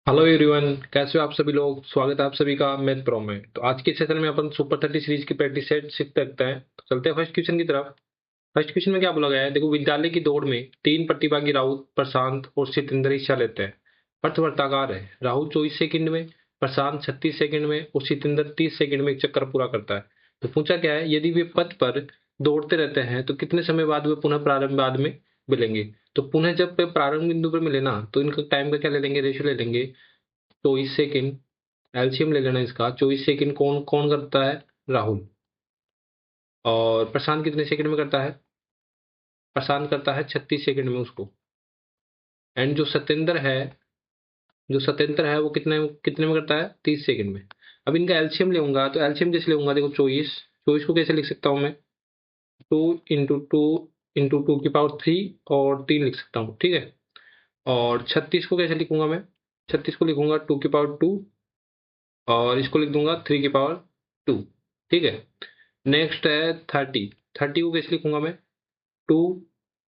Hello everyone, कैसे हो आप सभी लोग। स्वागत है आप सभी का मैथ प्रो में। तो आज के सेशन में अपन सुपर 30 सीरीज की प्रैक्टिस सेट सीखते रखते हैं। तो चलते हैं फर्स्ट क्वेश्चन की तरफ। फर्स्ट क्वेश्चन में क्या बोला गया है, देखो, विद्यालय की दौड़ में तीन प्रतिभागी राहुल, प्रशांत और सितेंद्र हिस्सा लेते हैं। पथ वृत्ताकार है। राहुल 24 सेकंड में, प्रशांत 36 सेकंड में और सितेंद्र 30 सेकंड में एक चक्कर पूरा करता है। तो पूछा क्या है, यदि वे पथ पर दौड़ते रहते हैं तो कितने समय बाद वे पुनः प्रारंभ बाद में मिलेंगे। तो पुनः जब वे प्रारंभ बिंदु पर मिले ना, तो इनका टाइम का क्या ले लेंगे, रेशियो ले लेंगे। 24 सेकेंड, एलसीएम ले लेना इसका। 24 सेकेंड कौन कौन करता है, राहुल। और प्रशांत कितने सेकंड में करता है, प्रशांत करता है 36 सेकंड में उसको। एंड जो सत्येंद्र है वो कितने कितने में करता है, 30 सेकंड में। अब इनका एलसीएम लेऊंगा, तो एलसीएम जैसे लेऊंगा, देखो 24 को कैसे लिख सकता हूँ मैं, 2 इंटू 2 की पावर 3 और 3 लिख सकता हूँ, ठीक है। और 36 को कैसे लिखूंगा मैं, 36 को लिखूंगा 2 की पावर 2 और इसको लिख दूंगा 3 की पावर 2, ठीक है। नेक्स्ट है 30। 30 को कैसे लिखूंगा मैं, 2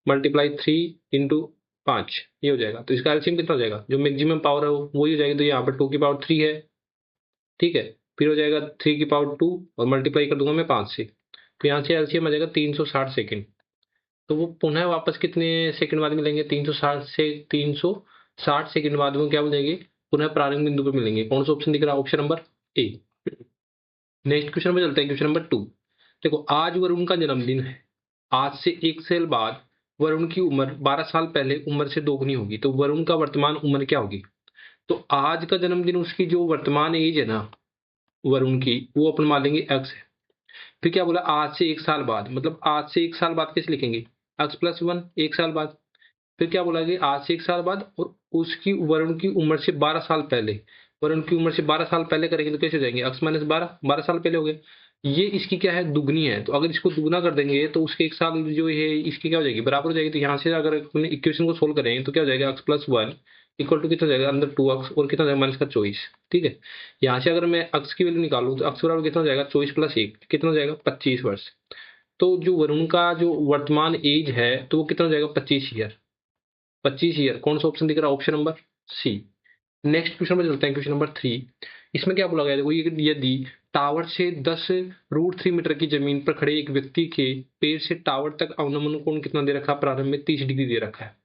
× 3 × 5, ये हो जाएगा। तो इसका एलसीएम कितना हो जाएगा, जो मैक्सिमम पावर है वो वही हो जाएगी। तो यहाँ पर 2 की पावर 3 है, ठीक है। फिर हो जाएगा 3 की पावर 2 और मल्टीप्लाई कर दूंगा मैं 5 से। तो यहाँ से एलसीएम आ जाएगा 360 सेकेंड। तो वो पुनः वापस कितने सेकंड बाद मिलेंगे, 360 सेकंड बाद में क्या मिलेंगे, पुनः प्रारंभिक बिंदु पर मिलेंगे। कौन सा ऑप्शन दिख रहा है, ऑप्शन नंबर ए। नेक्स्ट क्वेश्चन में चलते हैं, क्वेश्चन नंबर 2। देखो, आज वरुण का जन्मदिन है। आज से 1 साल बाद वरुण की उम्र 12 साल पहले उम्र से दोगुनी होगी। तो वरुण का वर्तमान उम्र क्या होगी। तो आज का जन्मदिन, उसकी जो वर्तमान एज है ना वरुण की, वो अपन मान लेंगे एक्स है। फिर क्या बोला, आज से 1 साल बाद, मतलब आज से 1 साल बाद कैसे लिखेंगे, x+1, 1 साल बाद। फिर क्या बोला कि आज से 1 साल बाद और उसकी वरुण की उम्र से 12 साल पहले। वरुण की उम्र से 12 साल पहले करेंगे तो कैसे हो जाएंगे, x-12, 12 साल पहले हो गए। ये इसकी क्या है, दुगनी है। तो अगर इसको दुगना कर देंगे तो उसके 1 साल जो है इसकी क्या हो जाएगी, बराबर हो जाएगी। तो यहाँ से अगर अपने इक्वेशन को सोल्व करें तो क्या हो जाएगा, x+1 इक्वल टू कितना हो जाएगा, अंदर 2x और कितना हो जाएगा, -24, ठीक है। यहाँ से अगर मैं x की वैल्यू निकालूं तो x बराबर कितना हो जाएगा, 24+1 कितना हो जाएगा, 25 वर्ष। तो जो वरुण का जो वर्तमान एज है तो वो कितना हो जाएगा, 25 ईयर। 25 ईयर कौन सा ऑप्शन दिख रहा है, option number C. Next question में चलते हैं, क्वेश्चन नंबर 3। इसमें क्या बोला गया है, देखो, यदि टावर से 10√3 मीटर की जमीन पर खड़े एक व्यक्ति के पैर से टावर तक अवनमन कोण कितना दे रखा है, प्रारंभ में 30 डिग्री दे रखा है।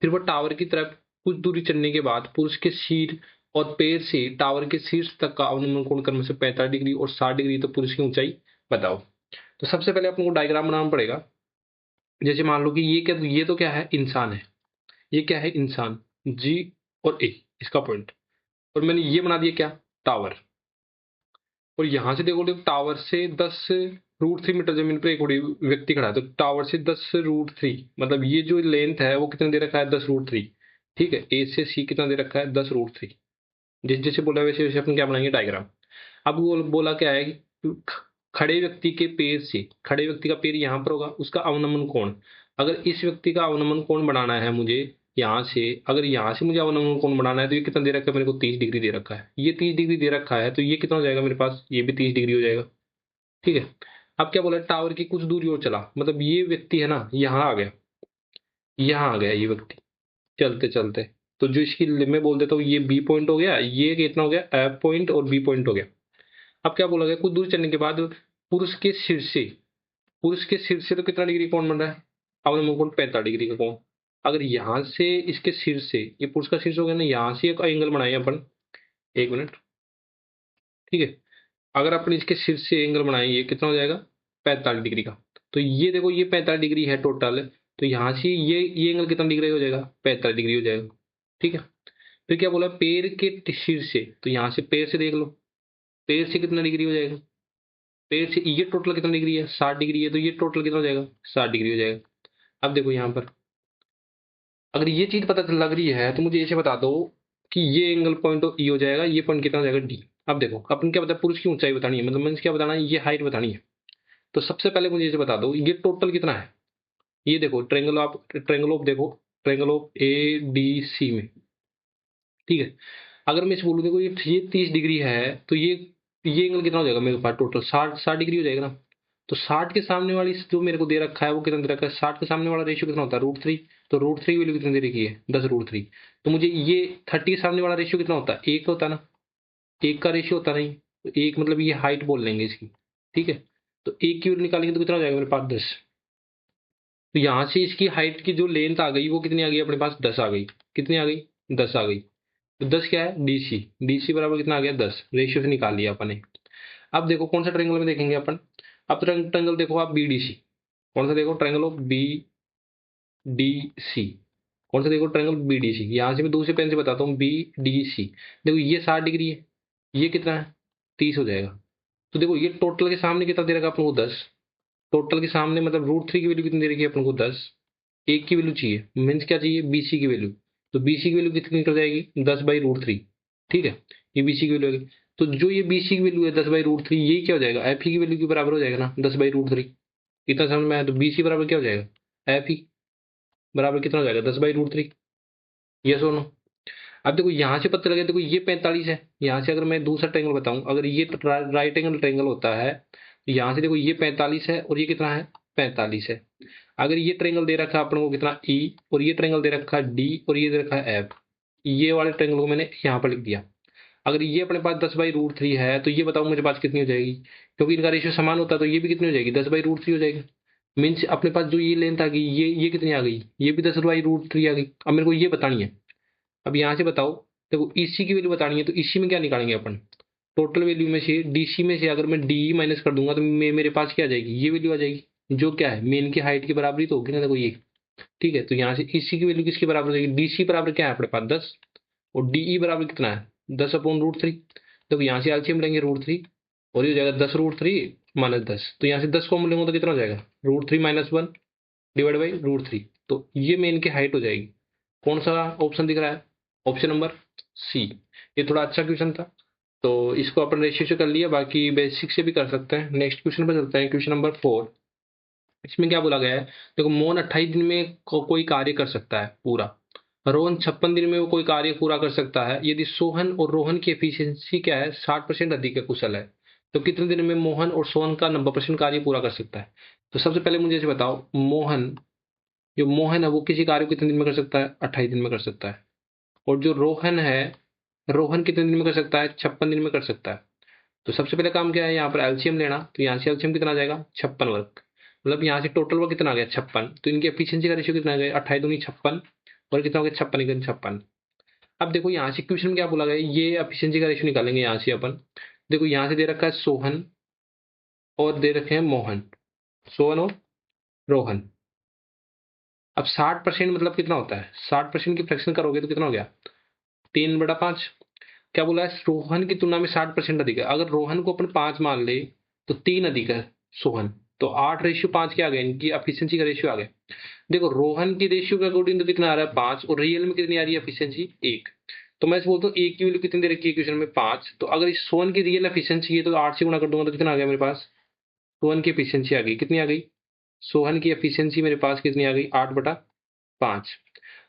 फिर वह टावर की तरफ कुछ दूरी चलने के बाद पुरुष के सिर और पैर से टावर के शीर्ष तक का अवनमन कोण क्रम से 45 डिग्री और 60 डिग्री, तो पुरुष की ऊंचाई बताओ। तो सबसे पहले अपन को डायग्राम बनाना पड़ेगा। जैसे मान लो कि ये तो क्या है, इंसान है। ये क्या है, इंसान, जी और ए इसका पॉइंट। और मैंने ये बना दिया क्या, टावर। और यहां से देखो टावर से 10√3 मीटर जमीन पर एक व्यक्ति खड़ा है। तो टावर से 10√3 मतलब ये जो लेंथ है वो कितना दे रखा है, 10√3, ठीक है। ए से सी कितना दे रखा है, 10√3। जिस जैसे बोला वैसे वैसे अपन क्या बनाएंगे, डायग्राम। अब वो बोला क्या है कि खड़े व्यक्ति के पैर से, खड़े व्यक्ति का पैर यहाँ पर होगा, उसका अवनमन कोण। अगर इस व्यक्ति का अवनमन कोण बनाना है मुझे यहाँ से, अगर यहाँ से मुझे अवनमन कोण बनाना है तो ये कितना दे रखा है मेरे को, 30 डिग्री दे रखा है। ये 30 डिग्री दे रखा है तो ये कितना हो जाएगा मेरे पास, ये भी 30 डिग्री हो जाएगा, ठीक है। अब क्या बोला, टावर की कुछ दूरी और चला, मतलब ये व्यक्ति है ना, यहाँ आ गया, यहाँ आ गया ये व्यक्ति चलते चलते। तो जो इसकी मैं बोल देता हूँ ये बी पॉइंट हो गया, ये कितना हो गया, एफ पॉइंट और बी पॉइंट हो गया। अब क्या बोला गया, कुछ दूर चलने के बाद पुरुष के सिर से, पुरुष के सिर से तो कितना डिग्री कोण बन रहा है, अवनमन कोण 45 डिग्री का कोण। अगर यहां से इसके सिर से, ये पुरुष का शीर्ष हो गया ना, यहां से एक एंगल बनाए अपन, 1 मिनट, ठीक है। अगर अपन इसके सिर से एंगल बनाए, ये कितना हो जाएगा, 45 डिग्री का। तो ये देखो ये 45 डिग्री है टोटल। तो यहाँ से ये एंगल कितना डिग्री हो जाएगा, 45 डिग्री हो जाएगा, ठीक है। फिर क्या बोला, पैर के सिर से, तो यहाँ से पैर से देख लो, पैर से कितना डिग्री हो जाएगा, पैर से ये टोटल कितना डिग्री है, 60 डिग्री है। तो ये टोटल कितना हो जाएगा, 60 डिग्री हो जाएगा। अब देखो यहाँ पर अगर ये चीज पता लग रही है तो मुझे ऐसे बता दो कि ये एंगल पॉइंट ई हो जाएगा, ये पॉइंट कितना हो जाएगा, डी। अब देखो अपन क्या बता, पुरुष की ऊंचाई बतानी है, मतलब मीन्स क्या बताना है, ये हाइट बतानी है। तो सबसे पहले मुझे ऐसे बता दो ये टोटल कितना है। ये देखो ट्रेंगल ऑफ देखो, triangle of A D C में, ठीक है। अगर मैं इसे बोलूँ, देखो ये 30 डिग्री है तो ये एंगल कितना हो जाएगा मेरे पास, टोटल 60 डिग्री हो जाएगा ना। तो 60 के सामने वाली जो मेरे को दे रखा है वो कितना दे रखा है, 60 के सामने वाला रेशियो कितना होता है, √3। तो √3 वैल्यू कितनी दे रखी है, 10√3। तो मुझे ये 30 के सामने वाला रेशियो कितना होता है, 1 होता है ना, 1 का रेशियो होता नहीं, तो 1 मतलब ये हाइट बोल लेंगे इसकी, ठीक है। तो 1 की वैल्यू निकालेंगे तो कितना हो जाएगा मेरे पास, 10। तो यहाँ से इसकी हाइट की जो लेंथ आ गई वो कितनी आ गई अपने पास, 10 आ गई। कितनी आ गई, 10 आ गई। तो 10 क्या है, डीसी। डीसी बराबर कितना आ गया, 10। रेशियो से निकाल लिया अपन ने। अब देखो कौन सा ट्रायंगल में देखेंगे अपन। अब ट्रायंगल देखो आप, बीडीसी। कौन सा देखो, ट्रायंगल ऑफ बीडीसी। कौन सा देखो, ट्रायंगल बीडीसी। यहाँ से मैं दूसरे पेन से बताता हूँ, बीडीसी। देखो ये 60 डिग्री है, ये कितना है, 30 हो जाएगा। तो देखो ये टोटल के सामने कितना दे रखा अपन को, 10। टोटल के सामने मतलब √3 की वैल्यू कितनी दे रखी है अपन को, 10। 1 की वैल्यू चाहिए, मीन्स क्या चाहिए, बीसी की वैल्यू। तो बीसी की वैल्यू कितनी निकल जाएगी, 10/√3। ठीक है, ये बीसी की वैल्यू है। तो जो ये बीसी की वैल्यू है 10/√3, यही क्या हो जाएगा, एफ की वैल्यू के बराबर हो जाएगा ना, 10/√3। इतना समझ में आया। तो बीसी बराबर क्या हो जाएगा, एफ बराबर कितना हो जाएगा, 10/√3। यस और नो। अब देखो यहाँ से पता लगे, देखो ये 45 है। यहाँ से अगर मैं दूसरा ट्रायंगल बताऊं, अगर ये राइट एंगल ट्रायंगल होता है, तो यहाँ से देखो ये 45 है और ये कितना है, 45 है। अगर ये ट्रायंगल दे रखा है अपन को कितना, ई, और ये ट्रायंगल दे रखा है डी, और ये दे रखा है एफ। ये वाले ट्रायंगल को मैंने यहाँ पर लिख दिया। अगर ये अपने पास 10/√3 है, तो ये बताओ मेरे पास कितनी हो जाएगी, क्योंकि इनका रेशियो समान होता है, तो ये भी कितनी हो जाएगी, 10/√3 हो जाएगी। मीन्स अपने पास जो ये लेंथ आ गई, ये कितनी आ गई, ये भी 10/√3 आ गई। अब मेरे को ये बतानी है। अब यहाँ से बताओ, देखो इसी की वैल्यू बतानी है, तो इसी में क्या निकालेंगे अपन, टोटल वैल्यू में से डीसी में से अगर मैं डी माइनस कर दूंगा तो मेरे पास क्या आ जाएगी, ये वैल्यू आ जाएगी, जो क्या है, मेन की हाइट की बराबरी तो होगी ना, देखो ये। ठीक है, तो यहाँ से इसी की वैल्यू किसके बराबर हो जाएगी, डीसी बराबर क्या है अपने पास, 10। और डीई बराबर कितना है, 10/√3। देखो यहाँ से एलसीएम लेंगे √3, और ये हो जाएगा 10√3 माइनस 10। तो यहाँ से 10 को लेंगे तो कितना हो जाएगा, √3 - 1 डिवाइड बाई √3। तो ये मेन की हाइट हो जाएगी। कौन सा ऑप्शन दिख रहा है, ऑप्शन नंबर सी। ये थोड़ा अच्छा क्वेश्चन था, तो इसको अपन रेशियो से कर लिया, बाकी बेसिक से भी कर सकते हैं। नेक्स्ट क्वेश्चन पर चलते हैं, क्वेश्चन नंबर 4। इसमें क्या बोला गया है, देखो मोहन 28 दिन में कोई कार्य कर सकता है पूरा, रोहन 56 दिन में वो कोई कार्य पूरा कर सकता है, यदि सोहन और रोहन की एफिशिएंसी क्या है, 60% अधिक है, कुशल है। तो कितने दिन में मोहन और सोहन का 90% कार्य पूरा कर सकता है। तो सबसे पहले मुझे ये बताओ, जो मोहन है वो किसी कार्य को कितने दिन में कर सकता है, 28 दिन में कर सकता है। और जो रोहन है, रोहन कितने दिन में कर सकता है, 56 दिन में कर सकता है। तो सबसे पहले काम क्या है, यहाँ पर एलसीएम लेना। तो यहाँ से एलसीएम कितना आ जाएगा, 56 वर्ग। मतलब यहाँ से टोटल वर्क कितना आ गया, 56। तो इनकी एफिशिएंसी का रेशियो कितना आ गया, 28 दूनी 56, और कितना हो गया, 56 अब देखो यहाँ से क्वेश्चन में क्या बोला गया, ये एफिशिएंसी का रेशियो निकालेंगे यहाँ से अपन। देखो यहाँ से दे रखा है सोहन और दे रखे हैं मोहन, सोहन और रोहन। अब 60% मतलब कितना होता है, 60% की फ्रैक्शन करोगे तो कितना हो गया, 3/5। क्या बोला है, रोहन की तुलना में 60% अधिक है। अगर रोहन को अपन 5 मान ले तो 3 अधिक है सोहन, तो 8:5 क्या आ गया, इनकी एफिशिएंसी का रेशियो आ गया। देखो रोहन की रेशियो के अकॉर्डिंग तो कितना आ रहा है, 5, और रियल में कितनी आ रही है एफिशिएंसी, 1। तो मैं बोलता हूँ 1 की वैल्यू कितनी दे रखी है क्वेश्चन में, 5। तो अगर इस सोहन की रियल एफिशिएंसी है तो 8 से गुणा कर दूंगा तो कितना आ गया मेरे पास, सोहन की एफिशिएंसी आ गई, कितनी आ गई, सोहन की एफिशिएंसी मेरे पास कितनी आ गई, 8/5।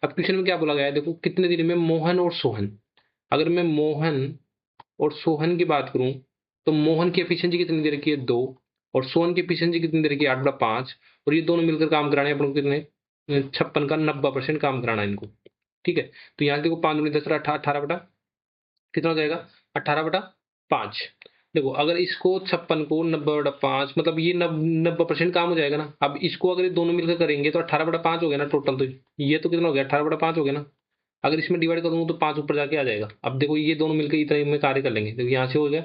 अब क्वेश्चन में क्या बोला गया है, देखो कितने दिन में मोहन और सोहन। अगर मैं मोहन और सोहन की बात करूं, तो मोहन की एफिशिएंसी कितनी दे रखी है, 2। और सोहन की एफिशिएंसी कितनी दे रखी है, 8/5। और ये दोनों मिलकर काम कराने अपन को कितने, 56 का 90% काम कराना है इनको। ठीक है, तो यहाँ से देखो 5 दूनी 10, 18 बटा कितना हो जाएगा, 18/5। देखो अगर इसको 56 को 90/5, मतलब ये 90% काम हो जाएगा ना। अब इसको अगर ये दोनों मिलकर करेंगे तो 18/5 हो गया ना टोटल। तो ये तो कितना हो गया, 18/5 हो गया ना। अगर इसमें डिवाइड करूंगा तो 5 ऊपर जाके आ जाएगा। अब देखो ये दोनों मिलकर इतना में कार्य कर लेंगे, देखो यहाँ से हो गया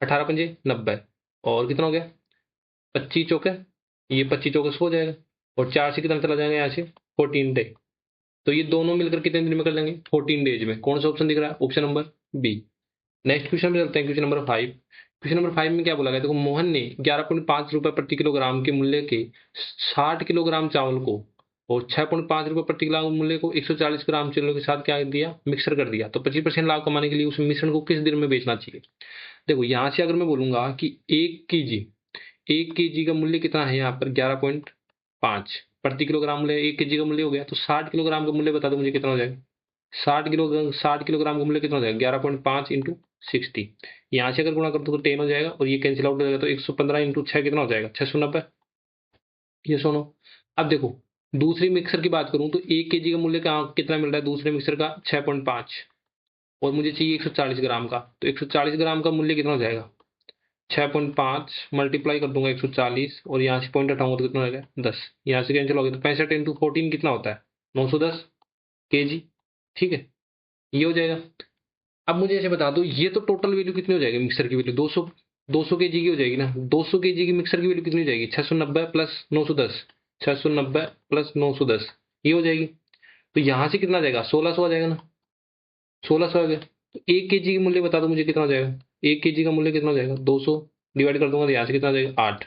18×5 = 90, और कितना हो गया, 25 चौके, ये 25 चौके हो जाएगा, और 4 से कितना चला जाएगा यहाँ से, 14 डे। तो ये दोनों मिलकर कितने दिन में कर लेंगे, 14 डेज में। कौन सा ऑप्शन दिख रहा है, option number B. Next question में चलते हैं, क्वेश्चन नंबर 5। क्वेश्चन नंबर 5 में क्या बोला गया, देखो मोहन ने 11.5 रुपए प्रति किलोग्राम के मूल्य के 60 किलोग्राम चावल को और 6.5 रुपए प्रति किलोग्राम मूल्य को 140 ग्राम चावल के साथ क्या दिया, मिक्सर कर दिया। तो 25% लाभ कमाने के लिए उस मिश्रण को किस दिन में बेचना चाहिए। देखो यहाँ से अगर मैं बोलूंगा कि 1 केजी का मूल्य कितना है, यहाँ पर 11.5 प्रति किलोग्राम मूल्य, 1 केजी का मूल्य हो गया। तो 60 किलोग्राम का मूल्य बता दो मुझे कितना हो जाएगा, 60 किलोग्राम का मूल्य कितना हो जाएगा, 11.5 इंटू 60। यहाँ से अगर गुणा कर दो तो 10 हो जाएगा और ये कैंसिल आउट हो जाएगा, तो 115 इंटू 6 कितना हो जाएगा? 690। ये सुनो, अब देखो दूसरी मिक्सर की बात करूं तो 1 केजी का मूल्य कितना मिल रहा है दूसरे मिक्सर का? 6.5, और मुझे चाहिए 140 ग्राम का, तो 140 ग्राम का मूल्य कितना हो जाएगा? 6.5 मल्टीप्लाई कर दूंगा 140, और यहाँ से पॉइंट हटाऊंगा तो कितना हो जाएगा? 10। यहाँ से कैंसिल हो गया, तो 65 इंटू 14 कितना होता है? 910 केजी। ठीक है, ये हो जाएगा। अब मुझे ऐसे बता दो, ये तो टोटल वैल्यू कितनी हो जाएगी मिक्सर की वैल्यू? 200 केजी की हो जाएगी ना। 200 केजी की मिक्सर की वैल्यू कितनी हो जाएगी? 690 प्लस 910, 690 प्लस 910, ये हो जाएगी। तो यहाँ से कितना आ जाएगा? 1600 आ जाएगा ना, 1600 आ गया। तो 1 केजी की मूल्य बता दो मुझे कितना हो जाएगा? 1 केजी का मूल्य कितना हो जाएगा? 200 डिवाइड कर दूंगा तो यहाँ से कितना आ जाएगा? 8।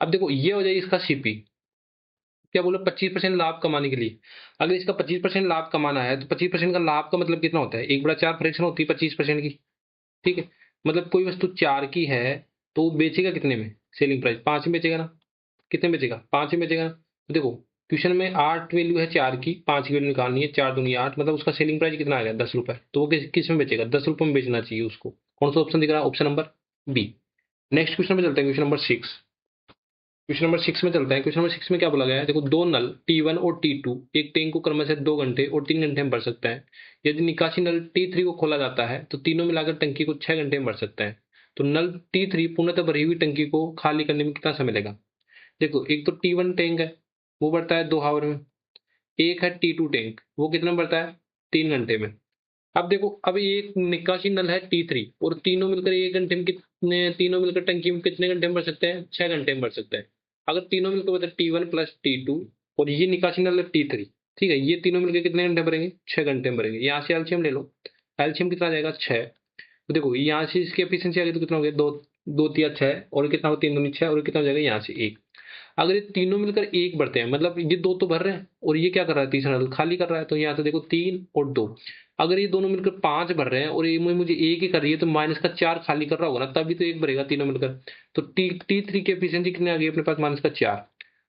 अब देखो ये हो जाएगी इसका सीपी, क्या बोला? 25% लाभ कमाने के लिए। अगर इसका 25% लाभ कमाना है तो 25% का लाभ का मतलब कितना होता है? 1/4 फ्रैक्शन होती है 25% की। ठीक है, मतलब कोई वस्तु 4 की है तो वो बेचेगा कितने में? सेलिंग प्राइस 5 में बेचेगा ना। कितने में बेचेगा? 5 में बेचेगा ना। तो देखो क्वेश्चन में 8 वैल्यू है 4 की, 5 की वैल्यू निकालनी है, 4 दूनी 8, मतलब उसका सेलिंग प्राइस कितना आ गया? 10 रुपए। तो वो किस में बेचेगा? 10 रुपए में बेचना चाहिए उसको। कौन सा ऑप्शन दिख रहा है? Option number B. Next question में चलते हैं, क्वेश्चन नंबर 6। क्वेश्चन नंबर 6 में चलते हैं। क्वेश्चन नंबर 6 में क्या बोला गया है? देखो दो नल T1 और T2 एक टैंक को क्रमशः 2 घंटे और 3 घंटे में भर सकते हैं। यदि निकासी नल T3 को खोला जाता है तो तीनों मिलाकर टंकी को 6 घंटे में भर सकते हैं। तो नल T3 पूर्णतः भरी हुई टंकी को खाली करने में कितना समय लगेगा? देखो एक तो T1 टैंक है, वो बढ़ता है 2 आवर में। एक है T2 टैंक, वो कितना बढ़ता है? 3 घंटे में। अब देखो, अब एक निकासी नल है T3 और तीनों मिलकर 1 घंटे में कितने, तीनों मिलकर टंकी में कितने घंटे में भर सकते हैं? 6 घंटे में भर सकते हैं। अगर तीनों मिलकर बता T1 प्लस T2 और ये निकासी नल है T3, ठीक है, ये तीनों मिलकर कितने घंटे भरेंगे? 6 घंटे में भरेंगे। यहाँ से एलसीएम ले लो, एलसीएम कितना आ जाएगा? 6। तो देखो यहाँ से इसकी एफिशिएंसी आ गई तो कितना हो गया? 2 2 तिया 6, और कितना हो? 3 दूनी 6, और कितना हो जाएगा? यहाँ से 1। अगर ये तीनों मिलकर 1 भरते हैं, मतलब ये 2 तो भर रहे हैं और ये क्या कर रहा है? तीसरा नल खाली कर रहा है। तो यहाँ से देखो 3 और 2, अगर ये दोनों मिलकर 5 भर रहे हैं और ये मुझे 1 ही कर रही है, तो माइनस का 4 खाली कर रहा होगा ना, तभी तो 1 भरेगा तीनों मिलकर। तो T3 की एफिशिएंसी कितनी आ गई अपने पास? माइनस का 4।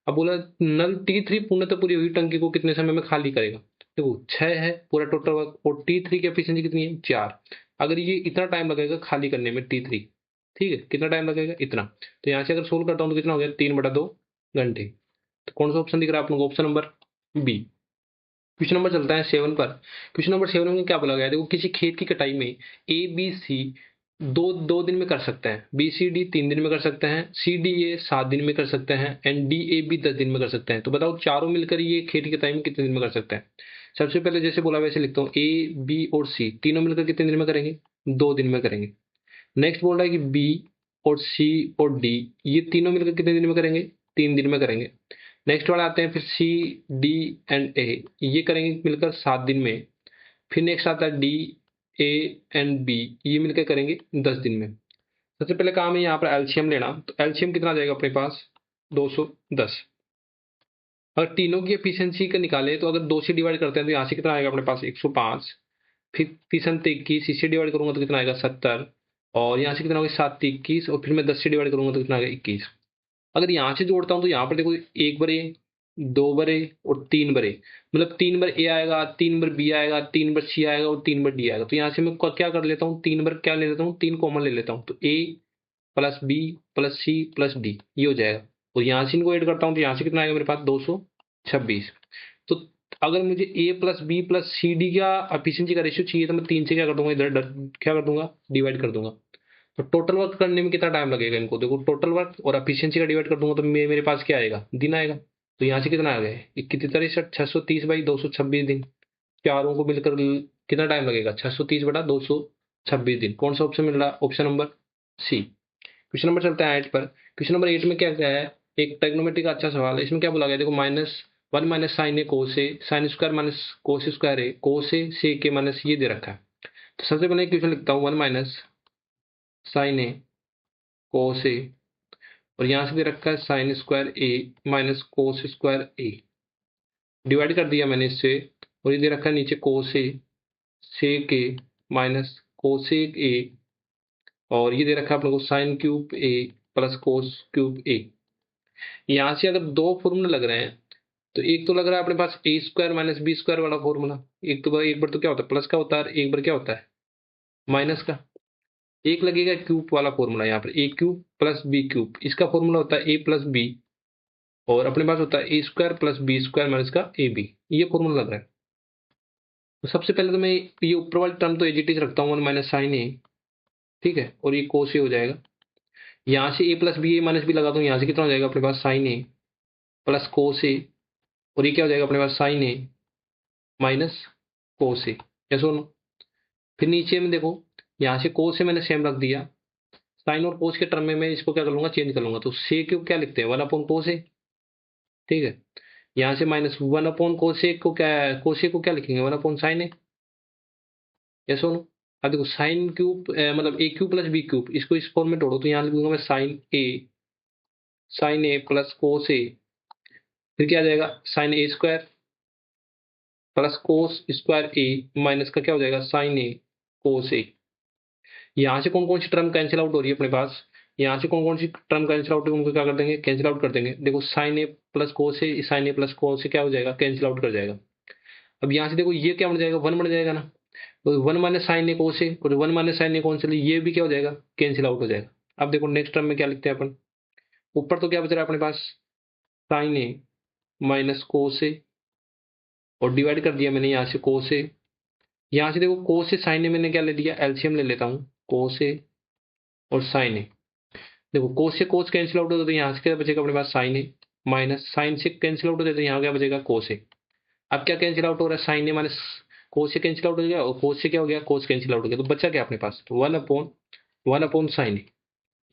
अब बोला नल T3 पूर्णतः पूरी हुई टंकी को कितने समय में खाली करेगा? देखो 6 है पूरा टोटल वर्क, और T3 की एफिशिएंसी कितनी है? 4। अगर ये इतना टाइम लगेगा खाली करने में T3, ठीक है, कितना टाइम लगेगा? इतना। तो यहाँ से अगर सोल्व करता हूँ तो कितना हो गया? 3/2 घंटे। तो कौन सा ऑप्शन दिख रहा है आप लोगों को? Option number B. Question number चलता है 7 पर। क्वेश्चन नंबर 7 में क्या बोला गया है? देखो किसी खेत की कटाई में ए बी सी दो दिन में कर सकते हैं, बी सी डी 3 दिन में कर सकते हैं, सी डी ए 7 दिन में कर सकते हैं, एंड डी ए बी 10 दिन में कर सकते हैं। तो बताओ चारों मिलकर ये खेत की कटाई में कितने दिन में कर सकते हैं? सबसे पहले जैसे बोला वैसे लिखता हूँ, ए बी और सी तीनों मिलकर कितने दिन में करेंगे? 2 दिन में करेंगे। नेक्स्ट बोल रहा है कि बी और सी और डी ये तीनों मिलकर कितने दिन में करेंगे? 3 दिन में करेंगे। नेक्स्ट वाले आते हैं फिर सी डी एंड ए, ये करेंगे मिलकर 7 दिन में। फिर नेक्स्ट आता है डी ए एंड बी, ये मिलकर करेंगे 10 दिन में। सबसे पहले काम है यहाँ पर एलसीएम लेना, तो एलसीएम कितना आ जाएगा अपने पास? 210। अगर तीनों की एफिशिएंसी का निकाले तो अगर 2 से डिवाइड करते हैं तो यहाँ से कितना आएगा अपने पास? 105। फिर 3 से डिवाइड करूंगा तो कितना आएगा? 70। और यहाँ से कितना होगा? 7 21, और फिर मैं 10 से डिवाइड करूंगा तो कितना आएगा? 21। अगर यहाँ से जोड़ता हूँ तो यहाँ पर देखो 1 बार ए, 2 बार ए और 3 बार ए, मतलब 3 बार ए आएगा, 3 बार बी आएगा, 3 बार सी आएगा और 3 बार डी आएगा। तो यहाँ से मैं क्या कर लेता हूँ? 3 बार क्या ले लेता हूँ? 3 कॉमन ले लेता हूँ, तो A plus B plus C plus D ये हो जाएगा। और यहाँ से इनको ऐड करता हूँ तो यहाँ से कितना आएगा मेरे पास? 226। तो अगर मुझे A plus B plus C D का एफिशिएंसी का रेशियो चाहिए तो मैं 3 से क्या कर दूंगा? इधर क्या कर दूंगा? डिवाइड कर दूंगा। तो टोटल वर्क करने में कितना टाइम लगेगा इनको? देखो टोटल वर्क और एफिशिएंसी का डिवाइड कर दूंगा तो मेरे पास क्या आएगा? दिन आएगा। तो यहाँ से कितना आ गया? 21 630 बाई 226 दिन। चारों को मिलकर कितना टाइम लगेगा? 630/226 दिन। कौन सा ऑप्शन मिल रहा है? Option number C. Question number चलते हैं 8 पर। क्वेश्चन नंबर 8 में क्या क्या है? एक ट्रिग्नोमेट्री का अच्छा सवाल है। इसमें क्या बोला गया? देखो -1 minus sine A cos A, sine square minus cos square A, cos A sec A minus ये दे रखा है। तो सबसे पहले क्वेश्चन लिखता हूँ 1 माइनस साइन ए कोस ए, और यहाँ से दे रखा है साइन स्क्वायर ए माइनस कोस स्क्वायर ए, डिवाइड कर दिया मैंने इससे। और ये दे रखा है नीचे कोस A sec A minus cosec ए, और ये दे रखा है अपने को साइन क्यूब ए प्लस कोस क्यूब ए। यहाँ से अगर दो फॉर्मूला लग रहे हैं तो एक तो लग रहा है अपने पास ए स्क्वायर माइनस बी स्क्वायर वाला फॉर्मूला। एक बार तो क्या होता है? प्लस का होता है, एक बार क्या होता है? माइनस का एक लगेगा क्यूब वाला फॉर्मूला, यहाँ पर ए क्यूब प्लस बी क्यूब, इसका फॉर्मूला होता है ए प्लस बी, और अपने पास होता है A square plus B square minus का ए बी, ये फॉर्मूला लग रहा है। तो सबसे पहले तो मैं ये ऊपर वाली टर्म तो एज इट इज रखता हूँ, वन माइनस साइन ए, ठीक है, और ये कोस ए हो जाएगा। यहाँ से ए प्लस बी ए माइनस बी लगा दूँ, यहाँ से कितना हो जाएगा अपने पास साइन ए प्लस कोस ए, और ये क्या हो जाएगा अपने पास साइन ए माइनस कोस ए, या सुनो। फिर नीचे में देखो, यहाँ से कोस से मैंने सेम रख दिया, साइन और कोस के टर्म में मैं इसको क्या कर लूंगा, चेंज कर लूंगा, तो से क्यों क्या लिखते हैं, वन अपॉन कोस ए, ठीक है। यहाँ से माइनस वन अपॉन कोस ए को क्या, कोस ए को क्या लिखेंगे, वन अपॉन साइन ए, या सुनो। अब देखो साइन क्यूब मतलब ए क्यूब प्लस बी क्यूब, इसको इस फॉर्म में तोड़ो तो यहाँ लिखूंगा मैं साइन ए प्लस कोस ए, फिर क्या आ जाएगा साइन ए स्क्वायर प्लस कोस स्क्वायर ए माइनस का क्या हो जाएगा साइन ए कोस ए। यहाँ से कौन कौन सी टर्म कैंसिल आउट हो रही है अपने पास, यहाँ से कौन कौन सी टर्म कैंसिल आउट है उनको क्या कर देंगे, कैंसिल आउट कर देंगे। देखो sign A plus cos A, sign A plus cos ए क्या हो जाएगा, कैंसिल आउट कर जाएगा। अब यहाँ से देखो ये क्या बन जाएगा, वन बन जाएगा ना, तो one minus sine A cos ए, और वन माइनस साइन ए कौन से, ये भी क्या हो जाएगा, कैंसिल आउट हो जाएगा। अब देखो नेक्स्ट टर्म में क्या लिखते हैं अपन, ऊपर तो क्या बच रहा है अपने पास साइन ए माइनस कोस ए, और डिवाइड कर दिया मैंने यहाँ से कोस ए। यहाँ से देखो कोस से साइन ए मैंने क्या ले लिया, एलसीएम ले लेता हूँ, कोस ए और साइन ए। देखो कोस से कोस कैंसिल आउट होता है तो यहाँ से क्या बचेगा अपने पास साइन ए, माइनस साइन से कैंसिल आउट होता है तो यहाँ क्या बचेगा कोस ए। अब क्या कैंसिल आउट हो रहा है, साइन ए माइनस कोस से कैंसिल आउट हो गया, और कोस से क्या हो गया, कोस कैंसिल आउट हो गया, तो बचा क्या अपने पास, वन अपॉन साइन ए,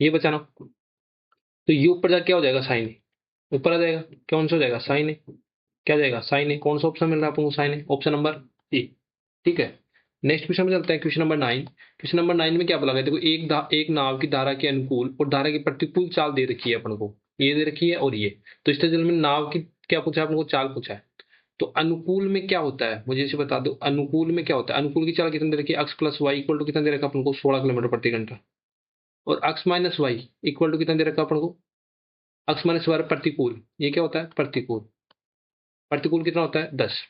ये बचा ना। तो ये ऊपर जाके क्या हो जाएगा, साइन ए ऊपर आ जाएगा, कौन सा हो जाएगा साइन ए, क्या जाएगा साइन ए, कौन सा ऑप्शन मिल रहा है आपको, sine A, option number A, ठीक है। नेक्स्ट क्वेश्चन में चलते हैं, क्वेश्चन नंबर 9। क्वेश्चन नंबर 9 में क्या बोला गया, देखो एक नाव की धारा के अनुकूल और धारा की प्रतिकूल चाल दे रखी है अपन को, ये दे रखी है और ये, तो इस तरह में नाव की क्या पूछा है अपन को, चाल पूछा है। तो अनुकूल में क्या होता है, मुझे इसे बता दो, अनुकूल में क्या होता है, अनुकूल की चाल कितनी दे रखी है, अक्स प्लस वाई इक्वल टू कितना दे रखा है अपन को, 16 किलोमीटर प्रति घंटा, और x minus y equal to कितना दे रखा है अपन को, अक्स माइनस वाई प्रतिकूल, ये क्या होता है प्रतिकूल, प्रतिकूल कितना होता है 10।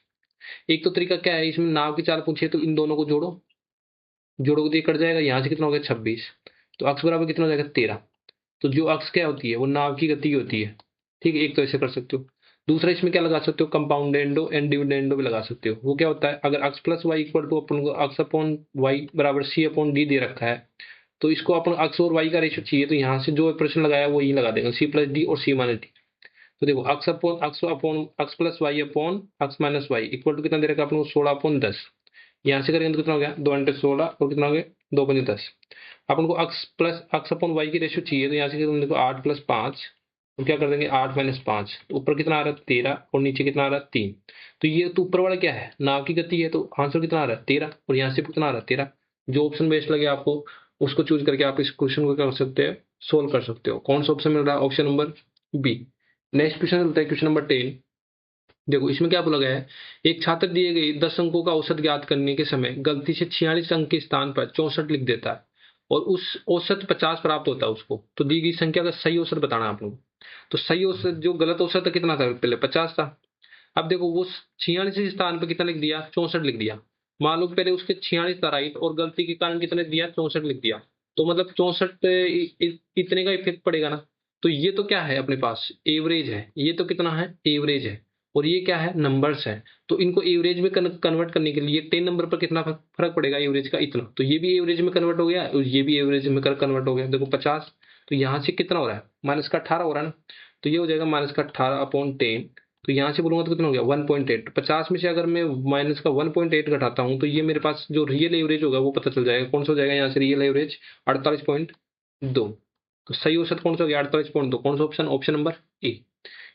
एक तो तरीका क्या है, इसमें नाव की चाल पूछिए तो इन दोनों को जोड़ो, जोड़ोगे तो ये कट जाएगा, यहाँ से कितना हो गया 26, तो अक्स बराबर कितना हो जाएगा 13। तो जो अक्स क्या होती है वो नाव की गति होती है, ठीक है, एक तो ऐसे कर सकते हो। दूसरा इसमें क्या लगा सकते हो, कंपाउंडेंडो एंड डिविडेंडो भी लगा सकते हो। वो क्या होता है, अगर अक्स प्लस वाई इक्वल टू अपन को अक्स अपॉन वाई बराबर सी अपॉन डी दे रखा है, तो इसको अपन अक्स और वाई का रेशियो चाहिए, तो यहाँ से जो प्रश्न लगाया वो यही लगा देगा, सी प्लस डी और सी माइनस डी। तो देखो x plus y upon x minus y equal to कितना दे रखा है अपन को, 16 अपॉन 10। यहाँ से करेंगे तो कितना हो गया, 2 × 16 और कितना हो गया 2 × 10। अपन को अक्स अपॉन वाई की रेशियो चाहिए, तो यहाँ से तुम देखो 8 + 5, तो क्या कर देंगे 8 - 5, तो ऊपर कितना आ रहा है 13, और नीचे कितना आ रहा है 3। तो ये तो ऊपर वाला क्या है, नाव की गति है, तो आंसर कितना आ रहा है 13, और यहाँ से कितना आ रहा है 13। जो ऑप्शन बेस्ट लगे आपको उसको चूज करके आप इस क्वेश्चन को क्या कर सकते हैं, सोल्व कर सकते हो। कौन सा ऑप्शन मिल रहा है, option number B. Next question चलता है, क्वेश्चन नंबर 10। देखो इसमें क्या बोला गया है, एक छात्र दिए गए 10 अंकों का औसत ज्ञात करने के समय गलती से 46 अंक के स्थान पर 64 लिख देता है, और उस औसत 50 प्राप्त होता है उसको, तो दी गई संख्या का सही औसत बताना है आप लोगों को। तो सही औसत, जो गलत औसत कितना था पहले 50 था। अब देखो वो 46 स्थान पर कितना लिख दिया, 64 लिख दिया। मान लो पहले उसके 46 था राइट, और गलती के कारण कितने दिया, 64 लिख दिया, तो मतलब 64 इतने का इफेक्ट पड़ेगा ना। तो ये तो क्या है अपने पास, एवरेज है, ये तो कितना है एवरेज है, और ये क्या है नंबर्स है। तो इनको एवरेज में कन्वर्ट करने के लिए 10 नंबर पर कितना फर्क पड़ेगा एवरेज का, इतना, तो ये भी एवरेज में कन्वर्ट हो गया और ये भी एवरेज में कन्वर्ट हो गया। देखो 50, तो यहाँ से कितना हो रहा है माइनस का 18 हो रहा है ना, तो ये हो जाएगा माइनस का 18 अपॉन 10। तो यहाँ से बोलूंगा तो कितना हो गया 1.8। 50 में से अगर मैं माइनस का 1.8 घटाता हूँ तो ये मेरे पास जो रियल एवरेज होगा वो पता चल जाएगा। कौन सा हो जाएगा यहाँ से रियल एवरेज 48.2। तो सही औसत कौन सा हो गया 48.2, कौन सा ऑप्शन, ऑप्शन नंबर ए।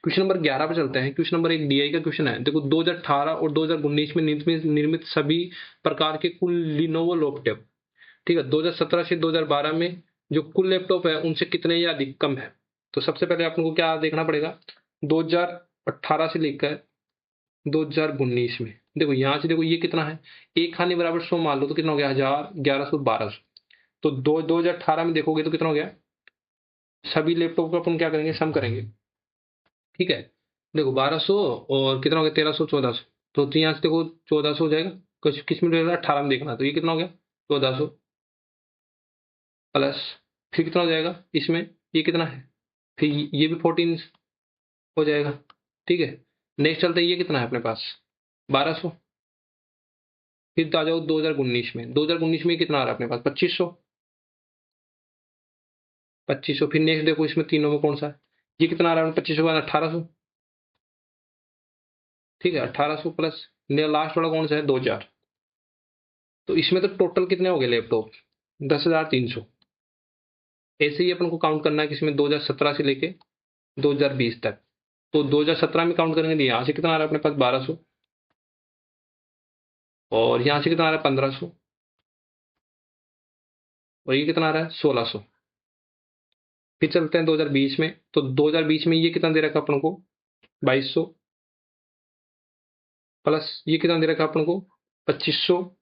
क्वेश्चन नंबर 11 पे चलते हैं। क्वेश्चन नंबर 1 डीआई का क्वेश्चन है। देखो 2018 और 2019 में निर्मित सभी प्रकार के कुल लिनोवो लैपटॉप, ठीक है, 2017 से 2012 में जो कुल लैपटॉप है उनसे कितने या अधिक कम है। तो सबसे पहले आप लोगों को क्या देखना पड़ेगा, 2018 से लेकर 2019 में देखो, यहाँ से देखो ये कितना है, एक खाने बराबर 100 मान लो, तो कितना हो गया 1000, 1100, 1200। तो 2018 में देखोगे तो कितना हो गया, सभी लैपटॉप को अपन क्या करेंगे, सम करेंगे, ठीक है। देखो 1200 और कितना हो गया 1300, 1400, तो यहाँ से देखो 1400 हो जाएगा, कुछ किस में रहेगा 18 में देखना, तो ये कितना हो गया 1400। प्लस फिर कितना हो जाएगा इसमें, ये कितना है, फिर ये भी 14 हो जाएगा। ठीक है, नेक्स्ट चलते हैं, ये कितना है अपने पास 1200। फिर आ जाओ 2019 में, 2019 में कितना आ रहा है अपने पास 2500। 2500 फिर नेक्स्ट देखो इसमें तीनों में कौन सा है, ये कितना आ रहा है 2500 का 1800। ठीक है, 1800 प्लस लास्ट वाला कौन सा है 2000। तो इसमें तो टोटल कितने हो गए लैपटॉप 10,300। ऐसे ही अपन को काउंट करना है कि इसमें 2017 से लेके 2020 तक। तो 2017 में काउंट करेंगे तो यहाँ से कितना आ रहा है अपने पास 1200, और यहाँ से कितना आ रहा है 1500, और ये कितना आ रहा है 1600। फिर चलते हैं 2020 में, तो 2020 में ये कितना दे रखा अपन को 2200, प्लस ये कितना दे रखा अपन को 2500।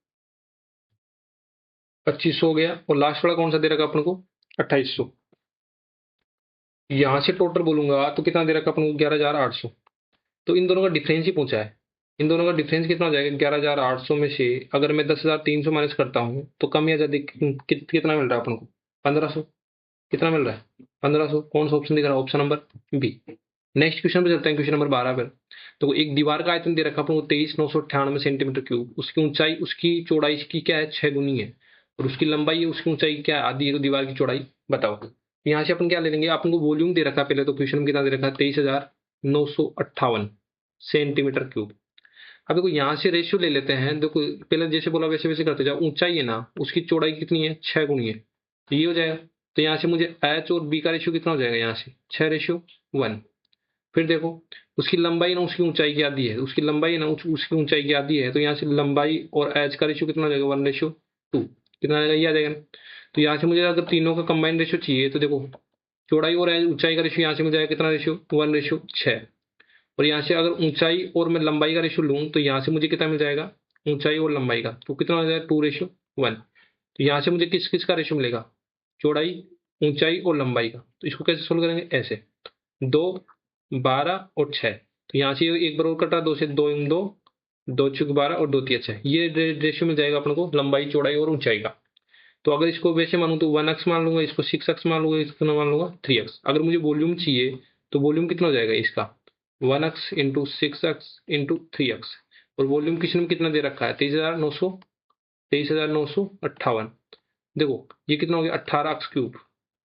2500 हो गया, और लास्ट वाला कौन सा दे रखा अपन को 2800। यहाँ से टोटल बोलूंगा तो कितना दे रखा अपन को 11,800। तो इन दोनों का डिफरेंस ही पूछा है। इन दोनों का डिफरेंस कितना हो जाएगा 11,800 में से अगर मैं 10,300 माइनस करता हूँ तो कम या ज्यादा कितना मिल रहा है अपन को 1500। कितना मिल रहा है 1500। कौन सा ऑप्शन दिख रहा है, option number B. Next question पे चलते हैं, क्वेश्चन नंबर 12 पर। तो एक दीवार का आयतन दे रखा अपन को 23,998 सेंटीमीटर क्यूब, उसकी ऊंचाई उसकी चौड़ाई की क्या है 6 गुनी है, और उसकी लंबाई है उसकी ऊंचाई क्या है आधी है, तो दीवार की चौड़ाई बताओ। यहाँ से अपन क्या ले लेंगे, अपन को वॉल्यूम दे रखा है पहले तो क्वेश्चन में कितना दे रखा है 23,958 सेंटीमीटर क्यूब। अब देखो यहाँ से रेशियो ले लेते हैं, देखो पहले जैसे बोला वैसे वैसे करते जाओ। ऊंचाई है ना उसकी चौड़ाई कितनी है 6 गुनी है, तो ये हो जाएगा। तो यहाँ से मुझे एच और बी का रेशियो कितना हो जाएगा यहाँ से 6:1। फिर देखो उसकी लंबाई ना उसकी ऊंचाई की आधी है, उसकी लंबाई ना उसकी ऊंचाई की आधी है, तो यहाँ से लंबाई और एच का रेशियो कितना हो जाएगा 1:2। कितना आ जाएगा, ये आ जाएगा। तो यहाँ से मुझे अगर तीनों का कंबाइंड रेशियो चाहिए तो देखो चौड़ाई और ऊंचाई का रेशियो यहाँ से मुझे कितना रेशियो 1:6। और यहाँ से अगर ऊंचाई और मैं लंबाई का रेशियो लूँ तो यहाँ से मुझे कितना मिल जाएगा ऊंचाई और लंबाई का, तो कितना हो जाएगा 2:1। तो यहाँ से मुझे किस किस का रेशियो मिलेगा चौड़ाई ऊंचाई और लंबाई का। तो इसको कैसे सोल्व करेंगे, ऐसे 2, 12 और 6। तो यहाँ से एक बार और कटा, 2 से 2 × 2, 2×12 और 2×3 ये रेशियो मिल जाएगा अपन को लंबाई चौड़ाई और ऊंचाई का। तो अगर इसको वैसे मानूं तो 1x मान लूंगा, इसको 6x मान लूंगा, इसको मान लूंगा 3x। अगर मुझे वॉल्यूम चाहिए तो वॉल्यूम कितना हो जाएगा इसका 1x into 6x into 3x। और वॉल्यूम क्वेश्चन में कितना दे रखा है 23,958। देखो ये कितना हो गया 18x³।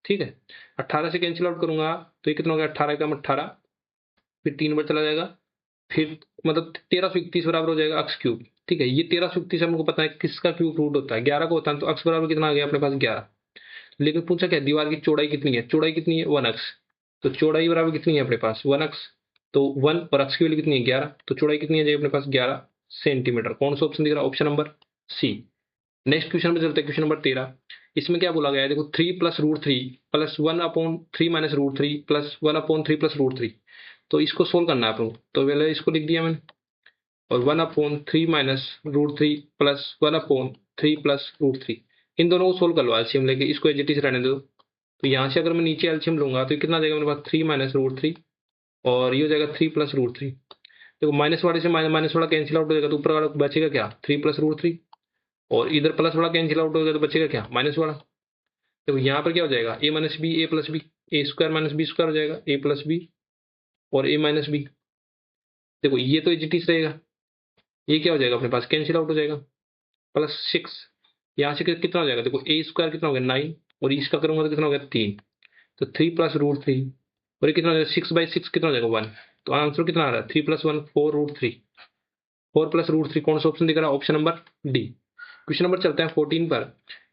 ठीक है, 18 से कैंसिल आउट करूंगा तो ये कितना हो गया 18 का 18, फिर 3 बार चला जाएगा, फिर मतलब 1331 बराबर हो जाएगा x³। ठीक है, ये 1331 हमको पता है किसका क्यूब रूट होता है 11 का होता है, तो x बराबर कितना आ गया अपने पास 11। लेकिन पूछा क्या दीवार की चौड़ाई कितनी है, चौड़ाई कितनी है 1x। तो चौड़ाई बराबर कितनी है अपने पास 1x, तो 1 और x की वैल्यू कितनी है 11, तो चौड़ाई कितनी आ जाएगी अपने पास 11 सेंटीमीटर। कौन सा ऑप्शन दिख रहा है, option number C. Next question पे चलते हैं, क्वेश्चन नंबर 13। इसमें क्या बोला गया है देखो 3+√3 प्लस 1/3 माइनस √3 प्लस 1/3 प्लस √3। तो इसको सोल्व करना है अपन को, तो पहले इसको लिख दिया मैंने, और 1/3 माइनस √3 प्लस 1/3 प्लस √3। इन दोनों को सोल्व कर लो एलसीएम लेके, इसको एज इट इज रहने दो। तो यहाँ से अगर मैं नीचे एलसीएम लूंगा तो कितना जाएगा मेरे पास 3 माइनस √3, और ये हो जाएगा 3 प्लस √3। देखो माइनस वाले से माइनस वाला कैंसिल आउट हो जाएगा, तो ऊपर वाला बचेगा क्या 3 प्लस √3, और इधर प्लस वाला कैंसिल आउट हो जाएगा तो बचेगा क्या माइनस वाला। देखो यहाँ पर क्या हो जाएगा a minus b a plus b, a square minus b square हो जाएगा a प्लस बी और a माइनस बी। देखो ये तो एज इट इज रहेगा, ये क्या हो जाएगा अपने पास कैंसिल आउट हो जाएगा, प्लस 6। यहाँ से कितना हो जाएगा देखो a स्क्वायर कितना हो गया 9, और इसका करूंगा तो कितना हो गया 3, तो 3 प्लस √3, और ये कितना हो जाएगा 6/6 कितना हो जाएगा 1। तो आंसर कितना आ रहा है 3 + 1 4√3, 4 प्लस √3 कौन सा ऑप्शन दिख रहा है, option number D. Question number चलते हैं 14 पर।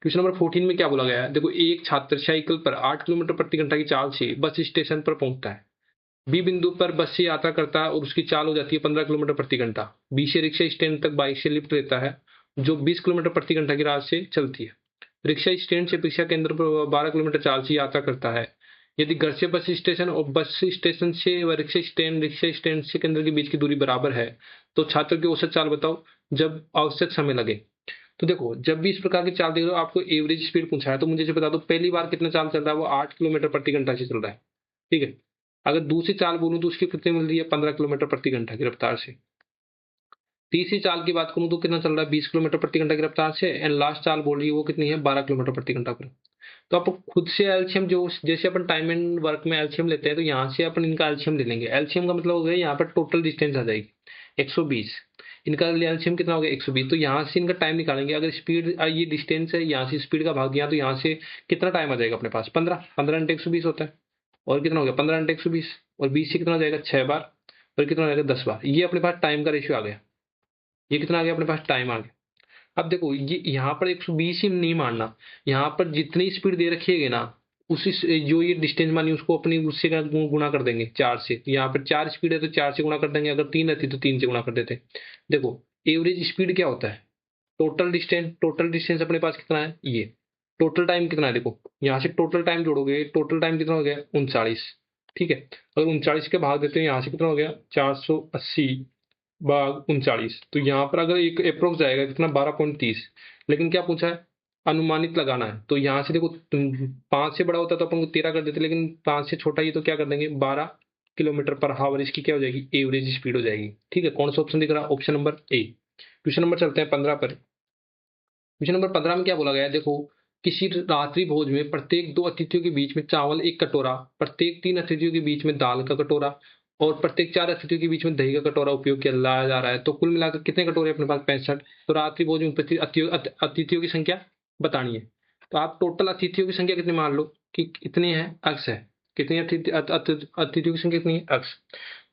क्वेश्चन नंबर 14 में क्या बोला गया है देखो एक छात्र साइकिल पर 8 किलोमीटर प्रति घंटा की चाल से बस स्टेशन पर पहुंचता है। बी बिंदु पर बस से यात्रा करता है और उसकी चाल हो जाती है 15 किलोमीटर प्रति घंटा। बी से रिक्शा स्टैंड तक बाइक से लिफ्ट लेता है जो 20 किलोमीटर प्रति घंटा की राह से चलती है। रिक्शा स्टैंड से परीक्षा केंद्र पर 12 किलोमीटर चाल से यात्रा करता है। यदि घर से बस स्टेशन और बस स्टेशन से व रिक्शा स्टैंड से केंद्र के बीच की दूरी बराबर है तो छात्र की औसत चाल बताओ जब आवश्यक समय लगे। तो देखो जब भी इस प्रकार की चाल देख रहे हो आपको एवरेज स्पीड पूछा है, तो मुझे बता दो पहली बार कितना चाल चल रहा है वो 8 किलोमीटर प्रति घंटा से चल रहा है। ठीक है, अगर दूसरी चाल बोलूं तो उसकी कितनी मिल रही है 15 किलोमीटर प्रति घंटा की रफ्तार से। तीसरी चाल की बात करूं तो कितना चल रहा है, 20 किलोमीटर प्रति घंटा की रफ्तार से, एंड लास्ट चाल बोल रही है वो कितनी है, 12 किलोमीटर प्रति घंटा पर। तो आप खुद से एलसीएम, जो जैसे अपन टाइम एंड वर्क में एलसीएम लेते हैं, तो यहाँ से अपन इनका एलसीएम ले लेंगे। एलसीएम का मतलब हो गया यहाँ पर टोटल डिस्टेंस आ जाएगी 120, इनका एलसीएम कितना हो गया 120। तो यहाँ से इनका टाइम निकालेंगे। अगर स्पीड, ये डिस्टेंस है, यहाँ से स्पीड का भाग दिया तो यहाँ से कितना टाइम आ जाएगा अपने पास, 15, 15 × 120 होता है। और कितना हो गया 15 × 120, और 20 से कितना हो जाएगा 6 बार, और कितना हो जाएगा 10 बार। ये अपने पास टाइम का रेशियो आ गया। ये कितना आ गया अपने पास, टाइम आ गया। अब देखो ये यहाँ पर 120 ही नहीं मानना, यहाँ पर जितनी स्पीड दे रखी है ना, उसी जो ये डिस्टेंस मानी उसको अपनी उससे का गुणा कर देंगे 4 से। तो यहाँ पर 4 स्पीड है तो 4 से गुणा कर देंगे, अगर 3 रहती तो 3 से गुणा कर देते। देखो एवरेज स्पीड क्या होता है, टोटल डिस्टेंस। टोटल डिस्टेंस अपने पास कितना है, ये टोटल टाइम कितना है, देखो यहाँ से टोटल टाइम जोड़ोगे, टोटल टाइम कितना हो गया 39। ठीक है, अगर 39 के भाग देते हैं यहाँ से कितना हो गया 480 भाग 39। तो यहाँ पर अगर एक अप्रोक्स जाएगा कितना 12.30। लेकिन क्या पूछा है, अनुमानित लगाना है। तो यहाँ से देखो 5 से बड़ा होता तो अपन को 13 कर देते, लेकिन 5 से छोटा ही तो क्या कर देंगे 12 किलोमीटर पर हावर इसकी क्या हो जाएगी, एवरेज स्पीड हो जाएगी। ठीक है, कौन सा ऑप्शन दिख रहा है, ऑप्शन नंबर ए। क्वेश्चन नंबर चलते हैं 15 पर। क्वेश्चन नंबर 15 में क्या बोला गया है, देखो किसी रात्रि भोज में प्रत्येक 2 अतिथियों के बीच में चावल 1 कटोरा, प्रत्येक 3 अतिथियों के बीच में दाल का कटोरा, और प्रत्येक 4 अतिथियों के बीच में दही का कटोरा उपयोग किया लाया जा रहा है। तो कुल मिलाकर कितने कटोरे अपने पास, 65। तो रात्रि भोज में अतिथियों की संख्या बतानी है। तो आप टोटल अतिथियों की संख्या कितनी मान लो कि कितनी है, अक्स है, कितनी अतिथियों की संख्या कितनी है, अक्स।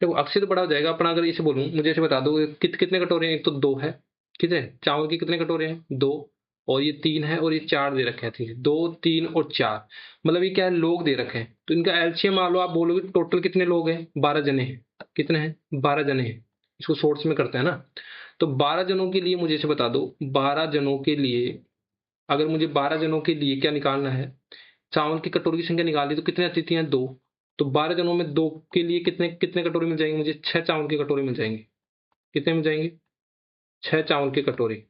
देखो अक्स से तो बड़ा हो जाएगा अपना, अगर इसे बोलूं मुझे ऐसे बता दो कितने कटोरे हैं, एक तो 2 है, ठीक है, चावल के कितने कटोरे हैं 2, और ये 3 है, और ये 4 दे रखे हैं। ठीक है, 2, 3 और 4, मतलब ये क्या है, लोग दे रखे हैं। तो इनका एलसीएम मान लो, आप बोलोगे टोटल कितने लोग हैं, 12 जने हैं। कितने हैं, 12 जने हैं। इसको शॉर्ट्स में करते हैं ना। तो 12 जनों के लिए मुझे इसे बता दो, 12 जनों के लिए, अगर मुझे 12 जनों के लिए क्या निकालना है, चावल की कटोरी की संख्या निकालनी, तो कितने अतिथि हैं 2। तो 12 जनों में 2 के लिए कितने कितने कटोरे मिल जाएंगे मुझे, 6 चावल के कटोरे मिल जाएंगे। कितने मिल जाएंगे, 6 चावल के कटोरे।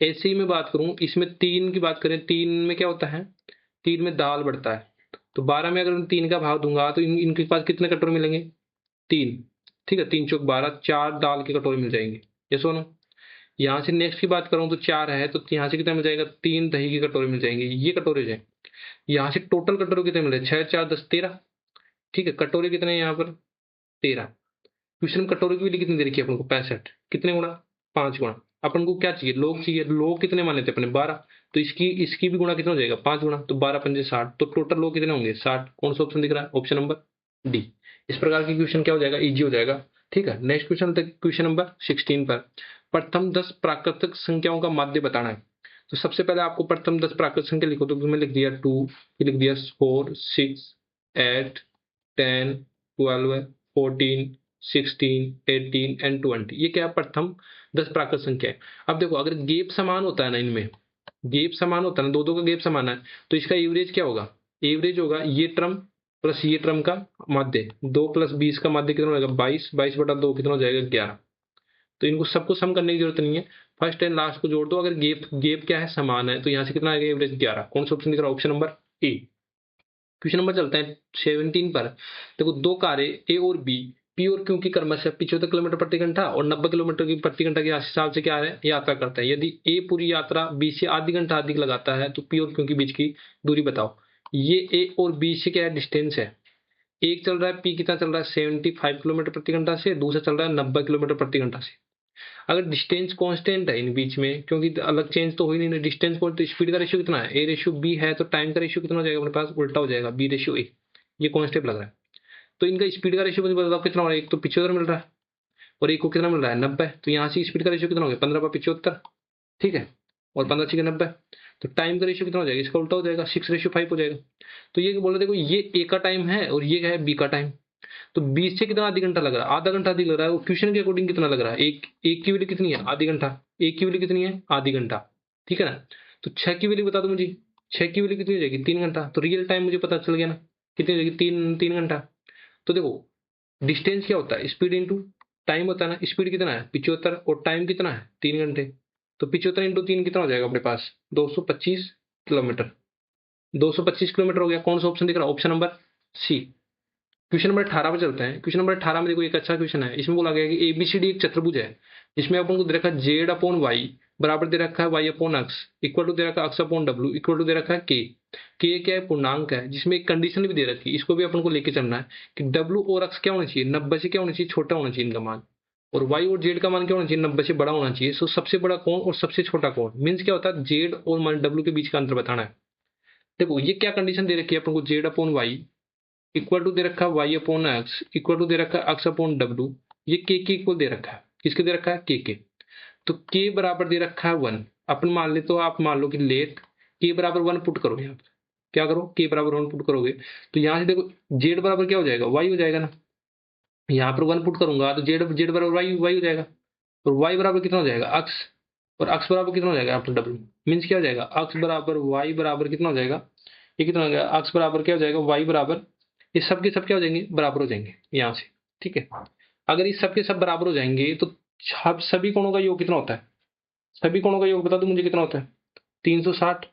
ऐसे ही मैं बात करूं, इसमें 3 की बात करें, 3 में क्या होता है, 3 में दाल बढ़ता है। तो 12 में अगर मैं 3 का भाग दूंगा तो इनके पास कितने कटोरे मिलेंगे, 3। ठीक है, 3 चौक 12, 4 दाल के कटोरे मिल जाएंगे। ये सुनो, यहाँ से नेक्स्ट की बात करूं तो 4 है, तो यहाँ से कितना मिल जाएगा, 3 दही के कटोरे मिल जाएंगे। ये कटोरे जो है, यहाँ से टोटल कटोरे कितने मिल रहे हैं, 6, 4, 10, 13। ठीक है, कटोरे कितने हैं यहाँ पर, 13। क्वेश्चन में कटोरे की वैल्यू कितनी दे रखी है अपन को, 65। कितने गुणा, 5 गुणा। अपन को क्या चाहिए, लोग चाहिए। लोग कितने माने थे अपने, 12। तो इसकी इसकी भी गुणा कितना हो जाएगा, 5 गुणा। तो 12 पंजे 60। तो टोटल लोग कितने होंगे, 60। कौन सा ऑप्शन दिख रहा है, ऑप्शन नंबर डी। इस प्रकार की क्वेश्चन क्या हो जाएगा, इजी हो जाएगा। ठीक है, नेक्स्ट क्वेश्चन, क्वेश्चन नंबर 16 पर। प्रथम 10 प्राकृतिक संख्याओं का माध्य बताना है। तो सबसे पहले आपको प्रथम 10 प्राकृतिक संख्या लिखो। तो मैं लिख दिया 2, लिख दिया 4, 6, 8, 10, 12, 14, 16, 18 एंड 20। ये क्या है, प्रथम 10 प्राकृत संख्या है। अब देखो अगर गैप समान होता है ना, इनमें गैप समान होता है ना, दो का गैप समान है, तो इसका एवरेज क्या होगा, एवरेज होगा ये टर्म प्लस ये टर्म का माध्य। 2 + 20 का माध्य कितना होगा, 22, 22/2 कितना हो जाएगा, 11। तो इनको सबको सम करने की जरूरत नहीं है, फर्स्ट एंड लास्ट को जोड़ दो। अगर गैप गैप क्या है, समान है, तो यहाँ से कितना आएगा, एवरेज 11। कौन सा ऑप्शन दिख रहा है, ऑप्शन नंबर ए। क्वेश्चन नंबर चलते हैं 17 पर। देखो 2 कारें ए और बी पी और क्यू की क्रमशः 75 किलोमीटर प्रति घंटा और 90 किलोमीटर की प्रति घंटा के हिसाब से क्या है, यात्रा करता है। यदि ए पूरी यात्रा बी से आधी घंटा अधिक लगाता है तो पी और क्यू के बीच की दूरी बताओ। ये ए और बी से क्या है, डिस्टेंस है। एक चल रहा है पी, कितना चल रहा है 75 किलोमीटर प्रति घंटा से, दूसरा चल रहा है 90 किलोमीटर प्रति घंटा से। अगर डिस्टेंस कांस्टेंट है इन बीच में, क्योंकि अलग चेंज तो हो ही नहीं, डिस्टेंस को, तो स्पीड का रेशियो कितना है, A/B है, तो टाइम का रेशियो कितना हो जाएगा अपने पास, उल्टा हो जाएगा, B/A। ये कांस्टेंट लग रहा है। तो इनका स्पीड का रेशियो मुझे बताओ कितना हो रहा है, एक तो 75 मिल रहा है और एक को कितना मिल रहा है, 90। तो यहाँ से स्पीड का रेशियो कितना हो गया, 15/75। ठीक है, और 15×6 = 90। तो टाइम का रेशियो कितना हो जाएगा, इसका उल्टा हो जाएगा, 6/5 हो जाएगा। तो ये बोल रहे देखो, ये ए का टाइम है और ये है बी का टाइम। तो 20 से कितना आधी घंटा लग रहा है, आधा घंटा अधिक लग रहा है। वो क्वेश्चन के अकॉर्डिंग कितना लग रहा है, एक की वैल्यू कितनी है, आधी घंटा। एक की वैल्यू कितनी है, आधी घंटा। ठीक है ना। तो 6 की वैल्यू बता दो मुझे, 6 की वैल्यू कितनी हो जाएगी, 3 घंटा। तो रियल टाइम मुझे पता चल गया ना, कितनी हो जाएगी, 3 घंटा। तो देखो डिस्टेंस क्या होता है, स्पीड इंटू टाइम होता है ना। स्पीड कितना है 75 और टाइम कितना है 3 घंटे। तो 75 × 3 कितना हो जाएगा अपने पास, 225 किलोमीटर। 225 किलोमीटर हो गया। कौन सा ऑप्शन दिख रहा है, option number C. Question number 18 पे चलते हैं। क्वेश्चन नंबर 18 में देखो एक अच्छा क्वेश्चन है। इसमें बोला गया है कि एबीसीडी एक चतुर्भुज है, जिसमें अपन को दे रखा है जेड अपॉन वाई बराबर दे रखा है y upon x equal to दे रखा है एक्स अपॉन डब्ल्यू इक्वल टू दे रखा है के। के क्या है? पूर्णांक है, जिसमें एक कंडीशन भी दे रखी है, इसको भी अपन को लेके चलना है कि डब्ल्यू और एक्स क्या होना चाहिए, 90 से क्या होना चाहिए, छोटा होना चाहिए इनका मान, और वाई और जेड का मान क्या होना चाहिए, 90 से बड़ा होना चाहिए। सो सबसे बड़ा कौन और सबसे छोटा कौन, मीन्स क्या होता है, जेड और मान डब्ल्यू के बीच का अंतर बताना है। देखो ये क्या कंडीशन दे रखी है अपन को, z upon y equal to दे रखा है y upon x equal to दे रखा है एक्स अपॉन डब्ल्यू, ये के इक्वल दे रखा है, किसके दे रखा है, के। तो के बराबर दे रखा है 1, अपन मान ले, तो आप मान लो कि लेट के बराबर 1 पुट करो, यहाँ पर क्या करो, के बराबर 1 पुट करोगे तो यहाँ से देखो जेड बराबर क्या हो जाएगा, वाई हो जाएगा ना। यहाँ पर 1 पुट करूंगा तो जेड जेड बराबर वाई वाई हो जाएगा, और वाई बराबर कितना हो जाएगा, अक्स, और अक्स बराबर कितना हो जाएगा यहाँ पर डब्ल्यू, मीन्स क्या हो जाएगा, अक्स बराबर वाई बराबर कितना हो जाएगा, ये कितना हो जाएगा, अक्स बराबर क्या हो जाएगा, वाई बराबर, ये सब के सब क्या हो जाएंगे, बराबर हो जाएंगे यहाँ से। ठीक है, अगर ये सब के सब बराबर हो जाएंगे तो सभी कोणों का योग कितना होता है, सभी कोणों का योग बता दो मुझे कितना होता है, 360।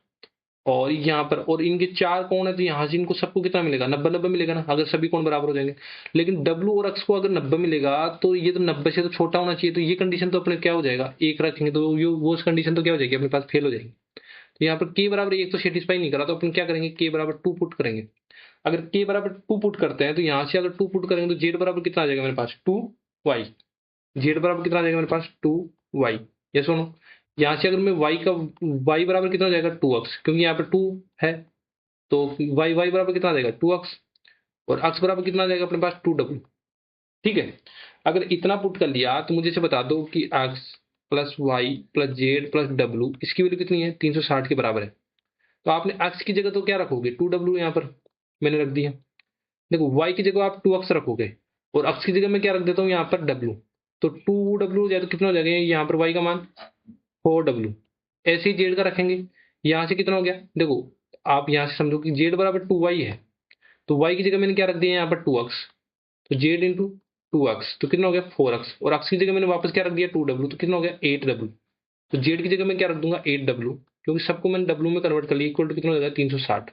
और यहाँ पर और इनके 4 कोण है तो यहाँ से इनको सबको कितना मिलेगा, 90-90 मिलेगा ना, अगर सभी कोण बराबर हो जाएंगे। लेकिन डब्ल्यू और एक्स को अगर 90 मिलेगा तो ये तो 90 से तो छोटा होना चाहिए, तो ये कंडीशन तो अपने क्या हो जाएगा, एक रखेंगे तो वो कंडीशन तो क्या हो जाएगी अपने पास, फेल हो जाएगी। तो यहाँ पर के बराबर एक तो सेटिस्फाई नहीं करा, तो अपन क्या करेंगे, के बराबर 2 पुट करेंगे। अगर के बराबर 2 पुट करते हैं तो यहाँ से अगर 2 पुट करेंगे तो जेड बराबर कितना आ जाएगा मेरे पास, 2y। जेड बराबर कितना आ जाएगा मेरे पास, 2y। ये सुनो, यहाँ से अगर मैं y बराबर कितना हो जाएगा, 2x, क्योंकि यहाँ पे 2 है तो y बराबर कितना आ जाएगा, 2x, और x बराबर कितना आ जाएगा अपने पास, 2w। ठीक है, अगर इतना पुट कर लिया तो मुझे से बता दो कि x plus y plus z plus डब्ल्यू इसकी वैल्यू कितनी है, 360 के बराबर है। तो आपने x की जगह तो क्या रखोगे, 2w, यहाँ पर मैंने रख दिया। देखो y की जगह आप 2x रखोगे और x की जगह मैं क्या रख देता हूँ यहाँ पर w, तो 2w हो जाए तो कितना हो जाएगा यहाँ पर y का मान 4w। ऐसे ही जेड का रखेंगे, यहाँ से कितना हो गया, देखो आप यहाँ से समझो कि जेड बराबर 2y है, तो y की जगह मैंने क्या रख दिया यहाँ पर 2x, तो जेड इंटू 2x तो कितना हो गया 4x, और x की जगह मैंने वापस क्या रख दिया 2w, तो कितना हो गया 8w। तो जेड की जगह मैं क्या रख दूंगा 8w, क्योंकि सबको मैंने w में कन्वर्ट कर लिया, इक्वल टू कितना हो जाएगा 360।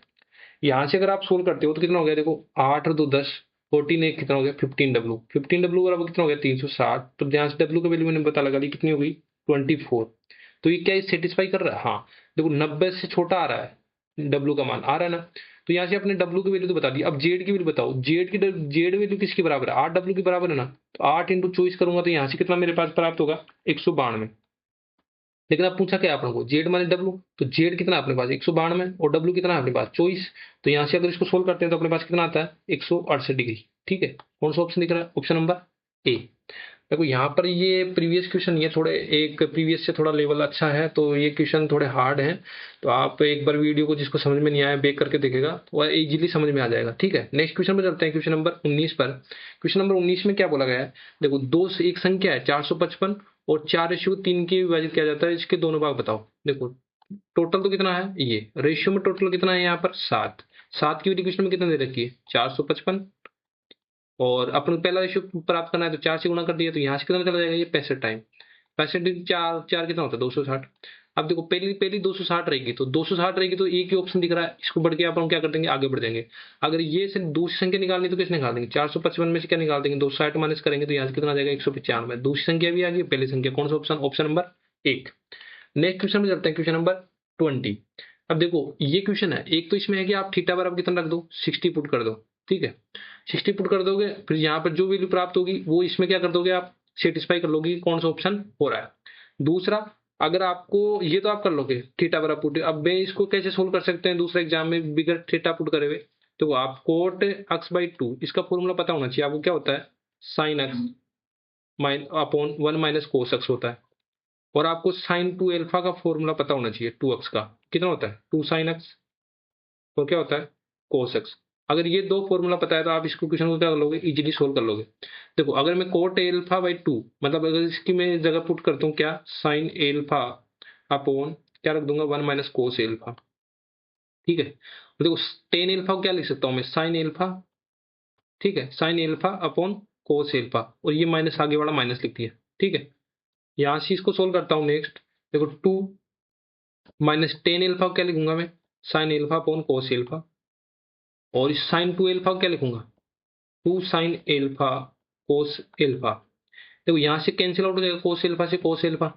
यहाँ से अगर आप सोल्व करते हो तो कितना हो गया, देखो 8 और 2 10, 14 एक कितना हो गया 15w, 15w बराबर कितना हो गया 360। तो यहाँ से w का वैल्यू मैंने पता लगा ली कितनी हो गई 24। तो ये क्या सेटिस्फाई कर रहा है, हाँ देखो 90 से छोटा आ रहा है, w का मान आ रहा है ना। तो यहाँ से अपने w की वैल्यू तो बता दी, अब जेड की वैल्यू बताओ, जेड वैल्यू किसके बराबर है, 8w के बराबर है ना। तो 8 इंटू 24 करूंगा तो यहाँ से कितना मेरे पास प्राप्त होगा 192। लेकिन अब पूछा क्या अपन को, जेड माने डब्ल्यू, तो जेड कितना है अपने पास 192 और डब्ल्यू कितना है अपने पास 24। तो यहाँ से अगर इसको सोल्व करते हैं तो अपने पास कितना आता है 168 डिग्री। ठीक है, कौन सा ऑप्शन दिख रहा है, ऑप्शन नंबर ए। देखो यहाँ पर ये प्रीवियस क्वेश्चन, ये थोड़े एक प्रीवियस से थोड़ा लेवल अच्छा है, तो ये क्वेश्चन थोड़े हार्ड हैं। तो आप एक बार वीडियो को जिसको समझ में नहीं आया बैक करके देखेगा तो वह इजीली समझ में आ जाएगा। ठीक है, नेक्स्ट क्वेश्चन में चलते हैं, क्वेश्चन नंबर 19 पर। क्वेश्चन नंबर 19 में क्या बोला गया है, देखो दो से एक संख्या है 455 और 4:3 के विभाजित किया जाता है, इसके दोनों भाग बताओ। देखो टोटल तो कितना है, ये रेशियो में टोटल कितना है यहाँ पर 7। 7 की वैल्यू क्वेश्चन में कितना दे रखी है 455, और अपन पहला रेशियो प्राप्त करना है तो 4 से गुणा कर दिया, तो यहाँ से कितना चला जाएगा ये 65 टाइम 65 चार चार कितना होता है 260। अब देखो पहली पहली 260 रहेगी, तो 260 रहेगी तो एक ही ऑप्शन दिख रहा है, इसको बढ़ के अपन क्या कर देंगे आगे बढ़ जाएंगे। अगर ये से दूसरी संख्या निकालनी तो किसने निकाल देंगे 455 में से क्या निकाल देंगे 260 माइनस करेंगे तो यहाँ से कितना आ जाएगा 195। दूसरी संख्या भी आ गई, पहली संख्या कौन सा option, option number 1। Next question में चलते हैं, क्वेश्चन नंबर 20। अब देखो ये क्वेश्चन है, एक तो इसमें है कि आप थीटा बराबर कितना रख दो 60 पुट कर दो। ठीक है, 60 पुट कर दोगे, फिर यहाँ पर जो वैल्यू प्राप्त होगी वो इसमें क्या कर दोगे आप सेटिस्फाई कर लोगे कौन सा ऑप्शन हो रहा है। दूसरा, अगर आपको ये तो आप कर लोगे थीटा बराबर पुट, अब मैं इसको कैसे सोल्व कर सकते हैं दूसरे एग्जाम में बिगर थीटा पुट करे हुए, तो आप कोट एक्स बाई 2 इसका फॉर्मूला पता होना चाहिए आपको, क्या होता है sine x upon 1 minus cos x होता है। और आपको साइन 2 एल्फा का फॉर्मूला पता होना चाहिए 2x का कितना होता है 2 साइन एक्स, और क्या होता है कोस एक्स। अगर ये दो फॉर्मूला पता है तो आप इसको क्वेश्चन को क्या कर लोगे इजीली सोल्व कर लोगे। देखो अगर मैं कोट एल्फा बाई 2 मतलब अगर इसकी मैं जगह पुट करता हूँ क्या साइन एल्फा अपॉन क्या रख दूंगा 1 माइनस कोस एल्फा। ठीक है, तो देखो टेन एल्फा को क्या लिख सकता हूँ मैं साइन एल्फा, ठीक है sine alpha upon cos alpha, और ये माइनस आगे वाला माइनस लिख दिया। ठीक है, यहाँ से इसको सोल्व करता हूँ नेक्स्ट, देखो 2 माइनस टेन एल्फा क्या लिखूंगा मैं sine alpha upon cos alpha, और इस साइन 2 एल्फा क्या लिखूंगा 2 साइन एल्फा कोस एल्फा। देखो यहाँ से कैंसिल आउट हो जाएगा कोस एल्फा से कोस एल्फा,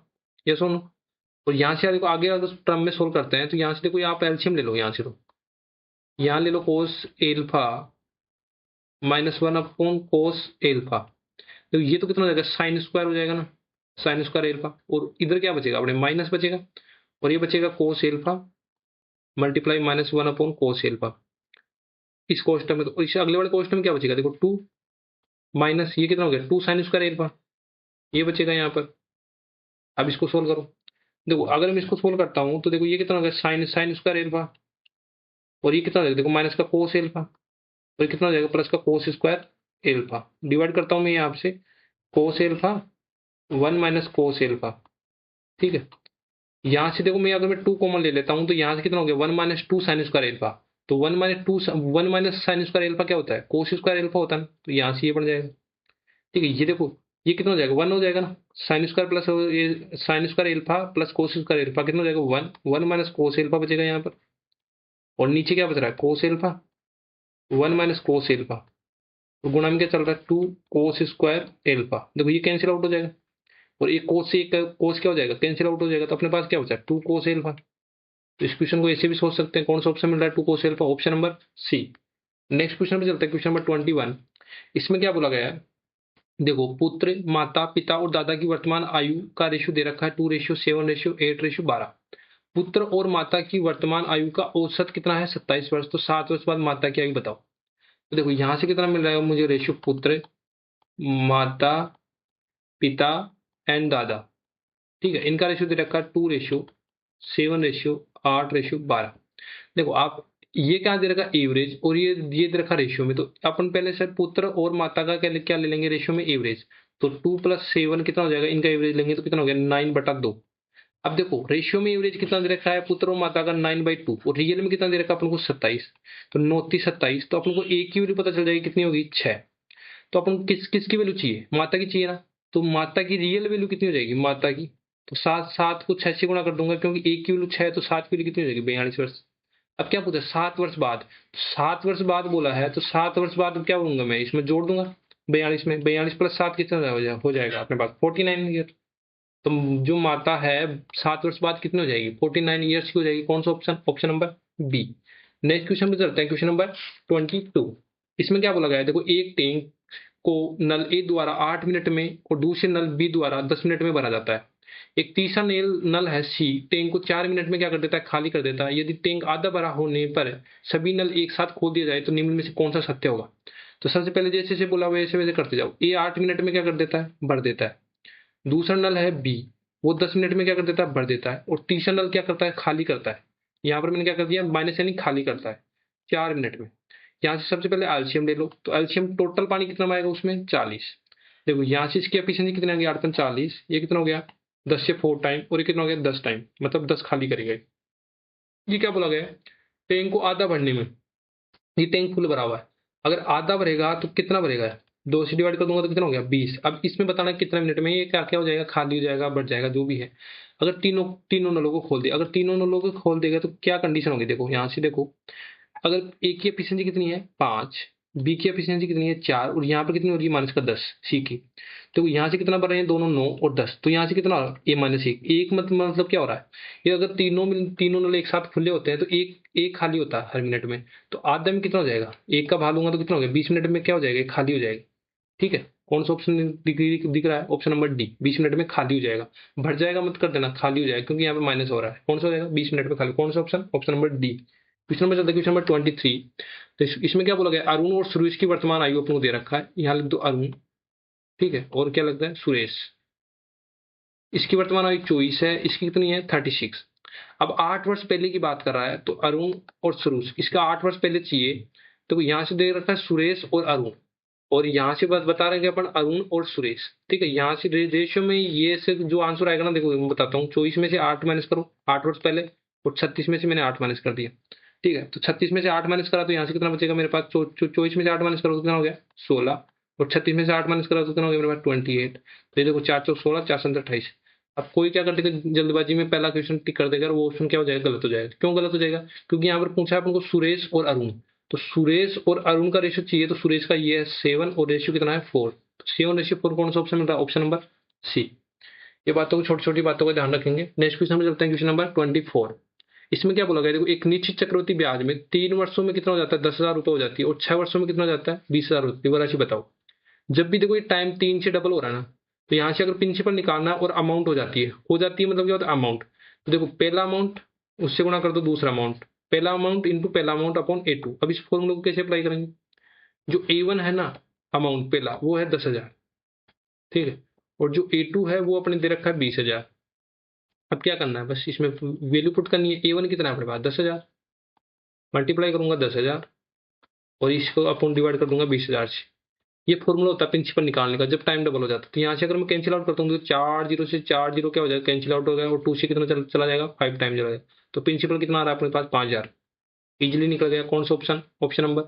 ये सुनो। और यहाँ से देखो आगे अगर टर्म में सोल्व करते हैं तो यहाँ से देखो आप एलसीएम ले लो, यहाँ से तो यहाँ ले लो cos alpha -1 upon cos alpha. तो ये तो कितना हो जाएगा साइन स्क्वायर हो जाएगा ना, साइन स्क्वायर एल्फा। और इधर क्या बचेगा अपने माइनस बचेगा, और ये बचेगा कोस alpha multiply -1 upon cos alpha इस कोष्टक में। तो इस अगले वाले कोष्टक में क्या बचेगा देखो 2 माइनस ये कितना हो गया 2 साइन स्क्वायर एल्फा, ये बचेगा यहाँ पर। अब इसको सोल्व करो, देखो अगर मैं इसको सोल्व करता हूँ तो देखो ये कितना हो गया साइन साइन स्क्वायर एल्फा, और ये कितना हो जाएगा देखो माइनस का कोस एल्फा, और ये कितना हो जाएगा प्लस का कोस स्क्वायर एल्फा। डिवाइड करता हूँ मैं यहाँ से कोस एल्फा 1 माइनस कोस एल्फा, ठीक है। यहाँ से देखो मैं अगर मैं 2 कॉमन ले लेता हूँ तो यहाँ से कितना हो गया 1 माइनस 2 साइन स्क्वायर एल्फा। तो 1 माइनस साइन स्क्वायर एल्फा क्या होता है कोस स्क्वायर एल्फा होता है ना, तो यहाँ से ये बन जाएगा, ठीक है। ये देखो ये कितना हो जाएगा 1 हो जाएगा ना, साइन स्क्वायर प्लस ये sine square alpha plus cos square alpha कितना हो जाएगा 1 माइनस कोस एल्फा बचेगा यहाँ पर। और नीचे क्या बच रहा है कोस एल्फा 1 माइनस कोस एल्फा, तो गुणा में क्या चल रहा है 2 कोस स्क्वायर एल्फा। देखो ये कैंसिल आउट हो जाएगा, और एक कोस से एक कोस क्या हो जाएगा कैंसिल आउट हो जाएगा, तो अपने पास क्या बचा 2 कोस एल्फा। तो इस क्वेश्चन को ऐसे भी सोच सकते हैं, कौन सा ऑप्शन मिल रहा है 2 cos alpha, option number C. Next question पे चलते हैं, क्वेश्चन नंबर 21। इसमें क्या बोला गया है, देखो पुत्र माता पिता और दादा की वर्तमान आयु का रेशियो दे रखा है 2:7:8:12। पुत्र और माता की वर्तमान आयु का औसत कितना है 27 वर्ष, तो 7 वर्ष बाद माता की आयु बताओ। तो देखो यहाँ से कितना मिल रहा है मुझे रेशियो पुत्र माता पिता एंड दादा, ठीक है। इनका रेशियो दे रखा है 2:7:8:12। देखो आप ये क्या दे रखा एवरेज, और ये दे रखा रेशियो में, तो अपन पहले से पुत्र और माता का क्या ले लेंगे रेशियो में एवरेज। तो 2 + 7 कितना हो जाएगा, इनका एवरेज लेंगे तो कितना हो गया 9/2। अब देखो रेशियो में एवरेज कितना दे रखा है पुत्र और माता का 9/2, और रियल में कितना दे रखा है अपन को 27। तो 9×3 = 27, तो अपन को एक की वैल्यू पता चल जाएगी कितनी होगी 6। तो अपन को किसकी वैल्यू चाहिए माता की चाहिए ना, तो माता की रियल वैल्यू कितनी हो जाएगी माता की, तो 7 को 6 से गुणा कर दूंगा क्योंकि एक की वैल्यू 6 है, तो 7 की वैल्यू कितनी हो जाएगी 42 वर्ष। अब क्या पूछा 7 वर्ष बाद, 7 वर्ष बाद बोला है तो 7 वर्ष बाद क्या करूंगा मैं इसमें जोड़ दूंगा 42 में, 42 + 7 कितना हो जाएगा अपने पास 49 ईयर। तो जो माता है 7 वर्ष बाद कितनी हो जाएगी 49 ईयर्स की हो जाएगी। कौन सा option, option number B. Next question पे चलते हैं, क्वेश्चन नंबर 22। इसमें क्या बोला गया है, देखो एक टैंक को नल ए द्वारा 8 मिनट में और दूसरे नल बी द्वारा 10 मिनट में भरा जाता है। एक तीसरा नल है सी टैंक को 4 मिनट में क्या कर देता है खाली कर देता है। यदि टैंक आधा भरा होने पर सभी नल एक साथ खोल दिया जाए तो निम्न में से कौन सा सत्य होगा। तो सबसे पहले जैसे जैसे बोला हुआ वैसे वैसे करते जाओ। ए 8 मिनट में क्या कर देता है भर देता है, दूसरा नल है बी वो 10 मिनट में क्या कर देता है भर देता है, और तीसरा नल क्या करता है खाली करता है। यहाँ पर मैंने क्या कर दिया माइनस यानी खाली करता है 4 मिनट में। यहाँ से सबसे पहले एल्शियम ले लो, तो एल्शियम टोटल पानी कितना आएगा उसमें 40। देखो यहाँ से इसकी एफिशिएंसी कितनी आ गई 8 × 40, ये कितना हो गया 10 से 4 टाइम, और ये कितना हो गया 10 टाइम, मतलब 10 खाली करेगा। ये क्या बोला गया है टैंक को आधा भरने में, ये टैंक फुल भरा हुआ है, अगर आधा भरेगा तो कितना भरेगा 2 से डिवाइड कर दूंगा तो कितना हो गया 20। अब इसमें बताना कितना मिनट में ये क्या क्या हो जाएगा खाली हो जाएगा बढ़ जाएगा जो भी है। अगर तीनों नलों को खोल दिया, अगर तीनों नलों को खोल देगा तो क्या कंडीशन होगी देखो यहाँ से देखो, अगर ए की एफिशिएंसी कितनी है 5, बी की एफिशिएंसी कितनी है 4, और यहाँ पर कितनी हो रही है -10 सी की। तो यहाँ से कितना बढ़ रहे हैं दोनों 9 और 10, तो यहाँ से कितना ए -1 एक मतलब क्या हो रहा है, ये अगर तीनों नल एक साथ खुले होते हैं तो एक खाली होता है हर मिनट में। तो आधे में कितना हो जाएगा एक का भाग लूंगा तो कितना हो गया 20 मिनट में क्या हो जाएगा खाली हो जाएगा, ठीक है। कौन सा ऑप्शन दिख रहा है ऑप्शन नंबर डी 20 मिनट में खाली हो जाएगा। भर जाएगा मत कर देना खाली हो जाएगा क्योंकि यहाँ पे माइनस हो रहा है। कौन सा हो जाएगा 20 मिनट में खाली, कौन सा option, option number D. Question number चलता है क्वेश्चन नंबर 23। तो इसमें क्या बोला गया अरुण और सुरेश की वर्तमान आयु अपने को दे रखा है, यहाँ लिख दो अरुण, ठीक है, और क्या लगता है सुरेश। इसकी वर्तमान आयु 24 है, इसकी कितनी है 36। अब 8 वर्ष पहले की बात कर रहा है तो अरुण और सुरेश इसका 8 वर्ष पहले चाहिए, तो यहाँ से दे रखा है सुरेश और अरुण, और यहाँ से बस बता रहे हैं अपन अरुण और सुरेश, ठीक है। यहाँ से रेशियो में ये से जो आंसर आएगा ना देखो मैं बताता हूँ 24 में से 8 माइनस करो 8 वर्ष पहले, और 36 में से मैंने 8 माइनस कर दिया, ठीक है। तो 36 में से 8 माइनस करा तो यहाँ से कितना बचेगा मेरे पास 24 में से 8 माइनस करो तो कितना हो गया 16, और 36 में से 8 माइनस करा तो कितना हो गया मेरे पास 28। तो ये देखो 4 × 16 4 × 28। अब कोई क्या कर देगा जल्दबाजी में पहला क्वेश्चन टिक कर देगा, वो ऑप्शन क्या हो जाएगा गलत हो जाएगा। क्यों गलत हो जाएगा क्योंकि यहाँ पर पूछा है अपन को सुरेश और अरुण, तो सुरेश और अरुण का रेशियो चाहिए, तो सुरेश का ये है 7 और रेशियो कितना है 4। तो 7/4 कौन सा ऑप्शन मिल रहा है? Option number C. ये बातों को, छोटी छोटी बातों का ध्यान रखेंगे। नेक्स्ट क्वेश्चन में चलते हैं, क्वेश्चन नंबर 24। इसमें क्या बोला गया? देखो, एक निश्चित चक्रवृद्धि ब्याज में 3 वर्षों में कितना हो जाता है? 10,000 रुपए हो जाती है, और 6 वर्षों में कितना हो जाता है? 20,000 रुपए। वो राशि बताओ। जब भी देखो ये टाइम 3 से डबल हो रहा है ना, तो यहाँ से अगर प्रिंसिपल निकालना और अमाउंट हो जाती है मतलब क्या होता है? अमाउंट। तो देखो, पहला अमाउंट उससे गुणा कर दो दूसरा अमाउंट, पहला अमाउंट इंटू पहला अमाउंट अपॉन A2। अब इस फॉर्मूले को कैसे अप्लाई करेंगे? जो A1 है ना, अमाउंट पहला, वो है 10,000, ठीक है, और जो A2 है वो अपने दे रखा है 20,000। अब क्या करना है? बस इसमें वैल्यू पुट करनी है। A1 कितना है अपने पास? 10,000, मल्टीप्लाई करूंगा 10,000 और इसको अपॉन डिवाइड कर दूंगा 20,000 से। ये फॉर्मूला होता है प्रिंसिपल निकालने का जब टाइम डबल हो जाता है। तो यहाँ से अगर मैं कैंसिल आउट करता हूँ तो 4 जीरो से 4 जीरो क्या हो जाएगा? कैंसिल आउट हो गया, और 2 से कितना चला जाएगा? 5 टाइम चला जाएगा। तो प्रिंसिपल कितना आ रहा है अपने पास? 5,000। इजिली निकल गया। कौन सा option? Option number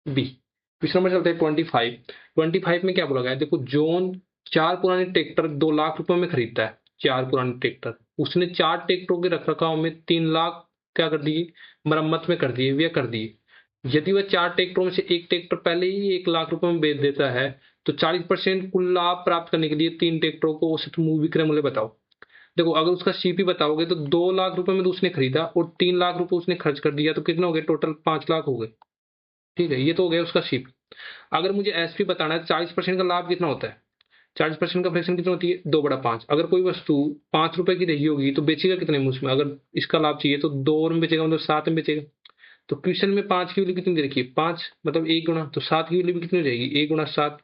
B. Question number चलते हैं 25। 25 में क्या बोला गया है? देखो, जोन 4 पुराने ट्रैक्टर 2 लाख रुपए में खरीदता है। 4 पुराने ट्रैक्टर, उसने 4 ट्रैक्टरों के रख रखाव में 3 लाख क्या कर दिए? मरम्मत में कर दिए, व्यय कर दिए। यदि वह 4 ट्रैक्टरों में से एक ट्रैक्टर पहले ही 1 लाख रुपए में बेच देता है, तो 40% कुल लाभ प्राप्त करने के लिए 3 ट्रैक्टरों को औसत विक्रय मूल्य बताओ। देखो, अगर उसका सीपी बताओगे तो 2 लाख रुपए में तो उसने खरीदा और 3 लाख रुपए उसने खर्च कर दिया, तो कितना हो गया? टोटल 5 लाख हो गए। ठीक है, ये तो हो गया उसका सीपी। अगर मुझे एसपी बताना है, 40% का लाभ कितना होता है? 40% का फ्रैक्शन कितना होती है? 2/5। अगर कोई वस्तु 5 रुपए की रही होगी तो बेचेगा कितने में उसमें? अगर इसका लाभ चाहिए तो 2 में बेचेगा, मतलब 7 में बेचेगा। तो क्वेश्चन में 5 की वैल्यू कितनी दे रखी है? 5, मतलब 1 गुना, तो 7 की वैल्यू भी कितनी हो जाएगी? 1 गुना 7।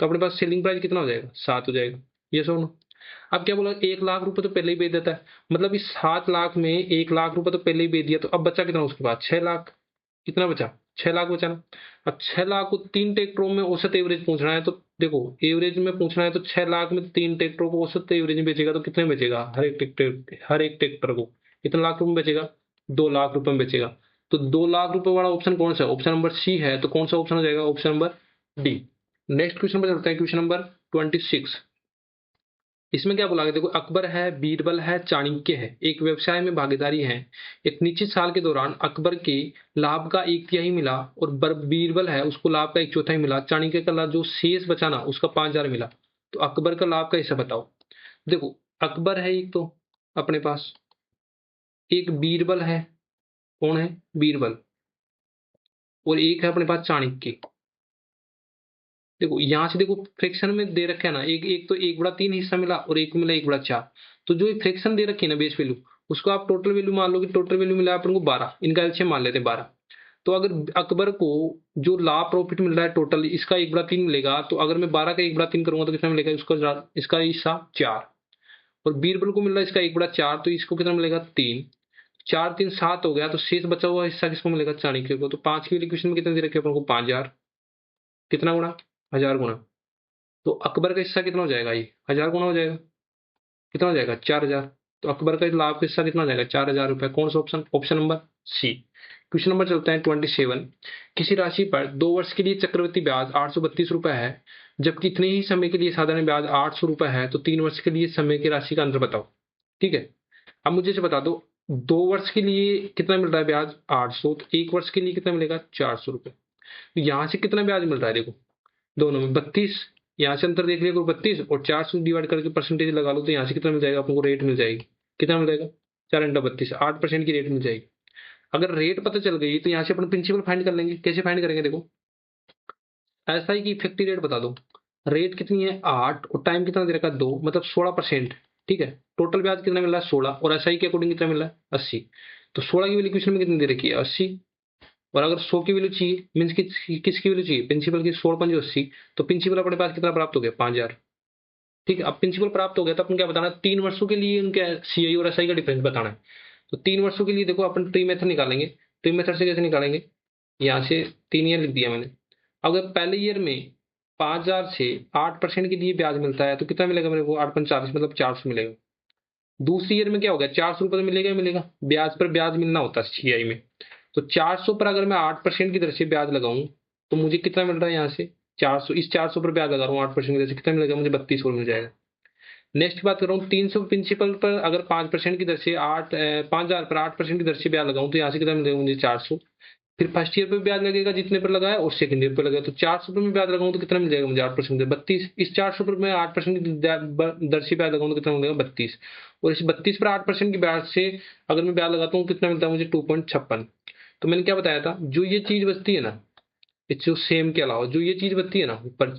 तो अपने पास सेलिंग प्राइस कितना हो जाएगा? 7 हो जाएगा। ये सुनो, अब क्या बोला? 1 लाख रुपए तो पहले ही बेच देता है, मतलब इस 7 लाख में 1 लाख रुपए तो पहले ही बेच दिया, तो अब बचा कितना उसके पास? 6 लाख। कितना बचा? 6 लाख बचा ना। अब 6 लाख को 3 ट्रैक्टरों में औसत एवरेज पूछना है, तो देखो, एवरेज में पूछना है तो 6 लाख में 3 ट्रैक्टरों को औसत एवरेज में बेचेगा तो कितने में बेचेगा? हर एक ट्रैक्टर को कितना लाख रुपए में बेचेगा? 2 लाख रुपए में बेचेगा। तो 2 लाख रुपए वाला ऑप्शन कौन सा है? ऑप्शन नंबर सी है। तो कौन सा ऑप्शन हो जाएगा? Option number D. Next question पर चलते हैं, क्वेश्चन नंबर 26। इसमें क्या बोला गया? देखो, अकबर है, बीरबल है, चाणक्य है, एक व्यवसाय में भागीदारी है। एक निश्चित साल के दौरान अकबर के लाभ का 1/3 मिला और बीरबल है उसको लाभ का 1/4 मिला। चाणक्य का लाभ जो शेष बचा ना उसका 5,000 मिला। तो अकबर का लाभ का हिस्सा बताओ। देखो, अकबर है एक तो अपने पास, एक बीरबल है। कौन है? बीरबल। और एक है अपने पास चाणक्य। देखो, यहाँ से देखो फ्रैक्शन में दे रखा है ना, एक एक तो 1/3 हिस्सा मिला और एक को मिला 1/4। तो जो फ्रैक्शन दे रखी है ना बेस वैल्यू, उसको आप टोटल वैल्यू मान लो कि टोटल वैल्यू मिला अपन को 12। इनका एलसीएम मान लेते हैं 12। तो अगर अकबर को जो लाभ प्रॉफिट मिल रहा है टोटल, इसका 1/3 मिलेगा, तो अगर मैं 12 का 1/3 करूंगा तो कितना मिलेगा? इसका हिस्सा 4। और बीरबल को मिल रहा है इसका 1/4, तो इसको कितना मिलेगा? 3। 4 3 7 हो गया, तो शेष बचा हुआ हिस्सा किसको मिलेगा? चाणक्य को। तो 5 की वैल्यू क्वेश्चन में कितने दे रखे अपन को? 5,000। कितना गुना? 1000 गुना। तो अकबर का हिस्सा कितना हो जाएगा? ये 1000 गुना हो जाएगा। कितना हो जाएगा? 4,000। तो अकबर का लाभ का हिस्सा कितना हो जाएगा? 4,000 रुपए। कौन सा option? Option number C. Question number चलते हैं 27। किसी राशि पर 2 वर्ष के लिए चक्रवृद्धि ब्याज 832 रुपए है, जबकि इतने ही समय के लिए साधारण ब्याज 800 रुपए है, तो 3 वर्ष के लिए समय की राशि का अंतर बताओ। ठीक है, अब मुझे से बता दो, 2 वर्ष के लिए कितना मिल रहा है ब्याज? 800। तो 1 वर्ष के लिए कितना मिलेगा? 400 रुपए। तो यहां से कितना ब्याज मिल रहा है? देखो, दोनों में 32। यहाँ से अंतर देख लिया करो, 32 और 400 डिवाइड करके परसेंटेज लगा लो, तो यहाँ से कितना मिल जाएगा आपको? रेट मिल जाएगी। कितना मिल जाएगा? 4 × 32, 8% की रेट मिल जाएगी। अगर रेट पता चल गई तो यहाँ से अपन प्रिंसिपल फाइंड कर लेंगे। कैसे फाइंड करेंगे? देखो, ऐसा ही कि इफेक्टिव रेट बता दो। रेट कितनी है? 8 और टाइम कितना दे रखा है? 2, मतलब 16%। ठीक है, टोटल ब्याज कितना मिल रहा है? 16, और एसआई के अकॉर्डिंग कितना मिल रहा है? 80। तो 16 की वैल्यू क्वेश्चन में कितनी दे रखी है? 80। और अगर 100 की वैल्यू चाहिए, मीन्स किसकी वैल्यू चाहिए? प्रिंसिपल की। 16×5 = 80। तो प्रिंसिपल अपने पास कितना प्राप्त हो गया? 5,000। ठीक है, अब प्रिंसिपल प्राप्त हो गया तो अपन क्या बताना है? 3 वर्षों के लिए उनके सीआई और एसआई का डिफरेंस बताना है। तो 3 वर्षों के लिए देखो, अपन ट्री मेथड निकालेंगे। ट्री मेथड से कैसे निकालेंगे? यहाँ से 3 ईयर लिख दिया मैंने। अगर पहले ईयर में 5,000 से 8% के लिए ब्याज मिलता है, तो कितना मिलेगा मेरे को? 8×5 मतलब 400 मिलेगा। दूसरी ईयर में क्या हो गया? 400 रुपए तो मिलेगा ही मिलेगा, ब्याज पर ब्याज मिलना होता है सीआई में। तो 400 पर अगर मैं 8% की दर से ब्याज लगाऊं, तो मुझे कितना मिल रहा है? यहाँ से 400, इस 400 पर ब्याज लगा रहा हूँ 8% की दर से, कितना मिलेगा मुझे? 32 और मिल जाएगा। नेक्स्ट बात कर रहा हूँ, 300 प्रिंसिपल पर अगर 5% की दर से 5,000 पर 8% की दर से ब्याज लगाऊं, तो यहाँ से कितना मिलेगा मुझे? 400। फिर फर्स्ट ईयर पे ब्याज लगेगा जितने पर लगाया, और सेकंड ईयर पे लगेगा। तो 400 रुपये में ब्याज लगाऊं तो कितना मिल जाएगा मुझे? 8% 32। इस 400 रुपये में 8% की दर से ब्याज लगाऊं तो कितना मिलेगा? 32। और इस 32 पर 8% की ब्याज से अगर मैं ब्याज लगाता हूँ कितना मिलता है मुझे? 2.56। तो मैंने क्या बताया था, जो ये चीज बचती है ना, जो सेम के अलावा जो ये चीज बचती है ना ऊपर,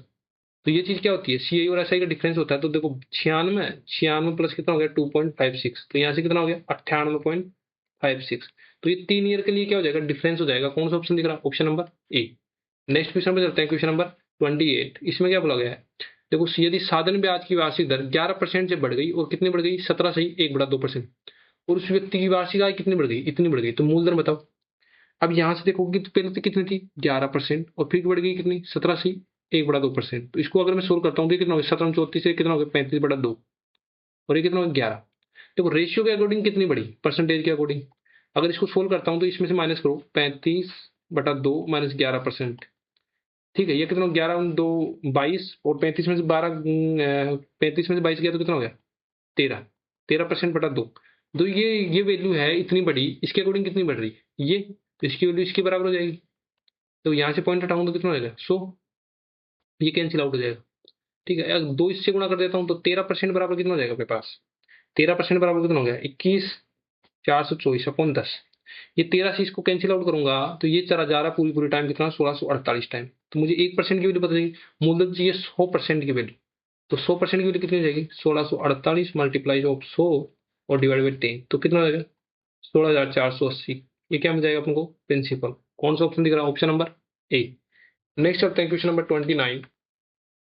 तो ये चीज क्या होती है? सीआई और एसआई का डिफरेंस होता है। तो देखो 96, 96 प्लस कितना हो गया? 2.56। तो यहाँ से कितना हो गया? 98.56। तो ये 3 ईयर के लिए क्या हो जाएगा? डिफरेंस हो जाएगा। कौन सा ऑप्शन दिख रहा है? ऑप्शन नंबर ए। नेक्स्ट क्वेश्चन पे चलते हैं, क्वेश्चन नंबर 28। इसमें क्या बोला गया है? देखो यदि साधन ब्याज की वार्षिक दर 11% से बढ़ गई, और कितनी बढ़ गई? 17 सही 1/2%, और उस व्यक्ति की वार्षिक आय कितनी बढ़ गई? इतनी बढ़ गई। तो मूलधन बताओ। अब यहां से देखोगे तो पहले तो कितनी थी? 11%, और फिर बढ़ गई कितनी? 17 से 1/2%। तो इसको अगर मैं सोल्व करता हूँ तो कितना होगा? 17 34 से कितना होगा? 35/2। और ये कितना होगा? 11। देखो रेशियो के अकॉर्डिंग कितनी बढ़ी? परसेंटेज के अकॉर्डिंग। अगर इसको सोल्व करता हूँ तो इसमें से माइनस करो, 35/2 माइनस 11%। ठीक है, ये कितना? 11×2 22, और 35 में से 12, 35 में से 22 गया तो कितना हो गया? 13। 13%/2। तो ये वैल्यू है इतनी बड़ी, इसके अकॉर्डिंग कितनी बढ़ रही है? ये, तो इसकी वैल्यू इसके बराबर हो जाएगी। तो यहाँ से पॉइंट हटाऊंगा तो कितना हो जाएगा? 100। ये कैंसिल आउट हो जाएगा। ठीक है, अगर 2 इससे गुणा कर देता हूँ तो 13% बराबर कितना हो जाएगा अपने पास? 13% बराबर कितना हो गया? 21 424/10। ये 13 से इसको कैंसिल आउट करूंगा तो ये चला जा रहा पूरी पूरी टाइम कितना? 1648 टाइम। तो मुझे 1% की वैल्यू पता चली। मूलधन चाहिए 100% की वैल्यू। तो 100% की वैल्यू कितनी हो जाएगी? 1648 मल्टीप्लाई ऑफ 100 और डिवाइड बाई 10, तो कितना हो जाएगा? 16,480। ये क्या मिल जाएगा अपन को? प्रिंसिपल। कौन सा ऑप्शन दिख रहा है? ऑप्शन नंबर ए। नेक्स्ट चलते हैं क्वेश्चन नंबर 29।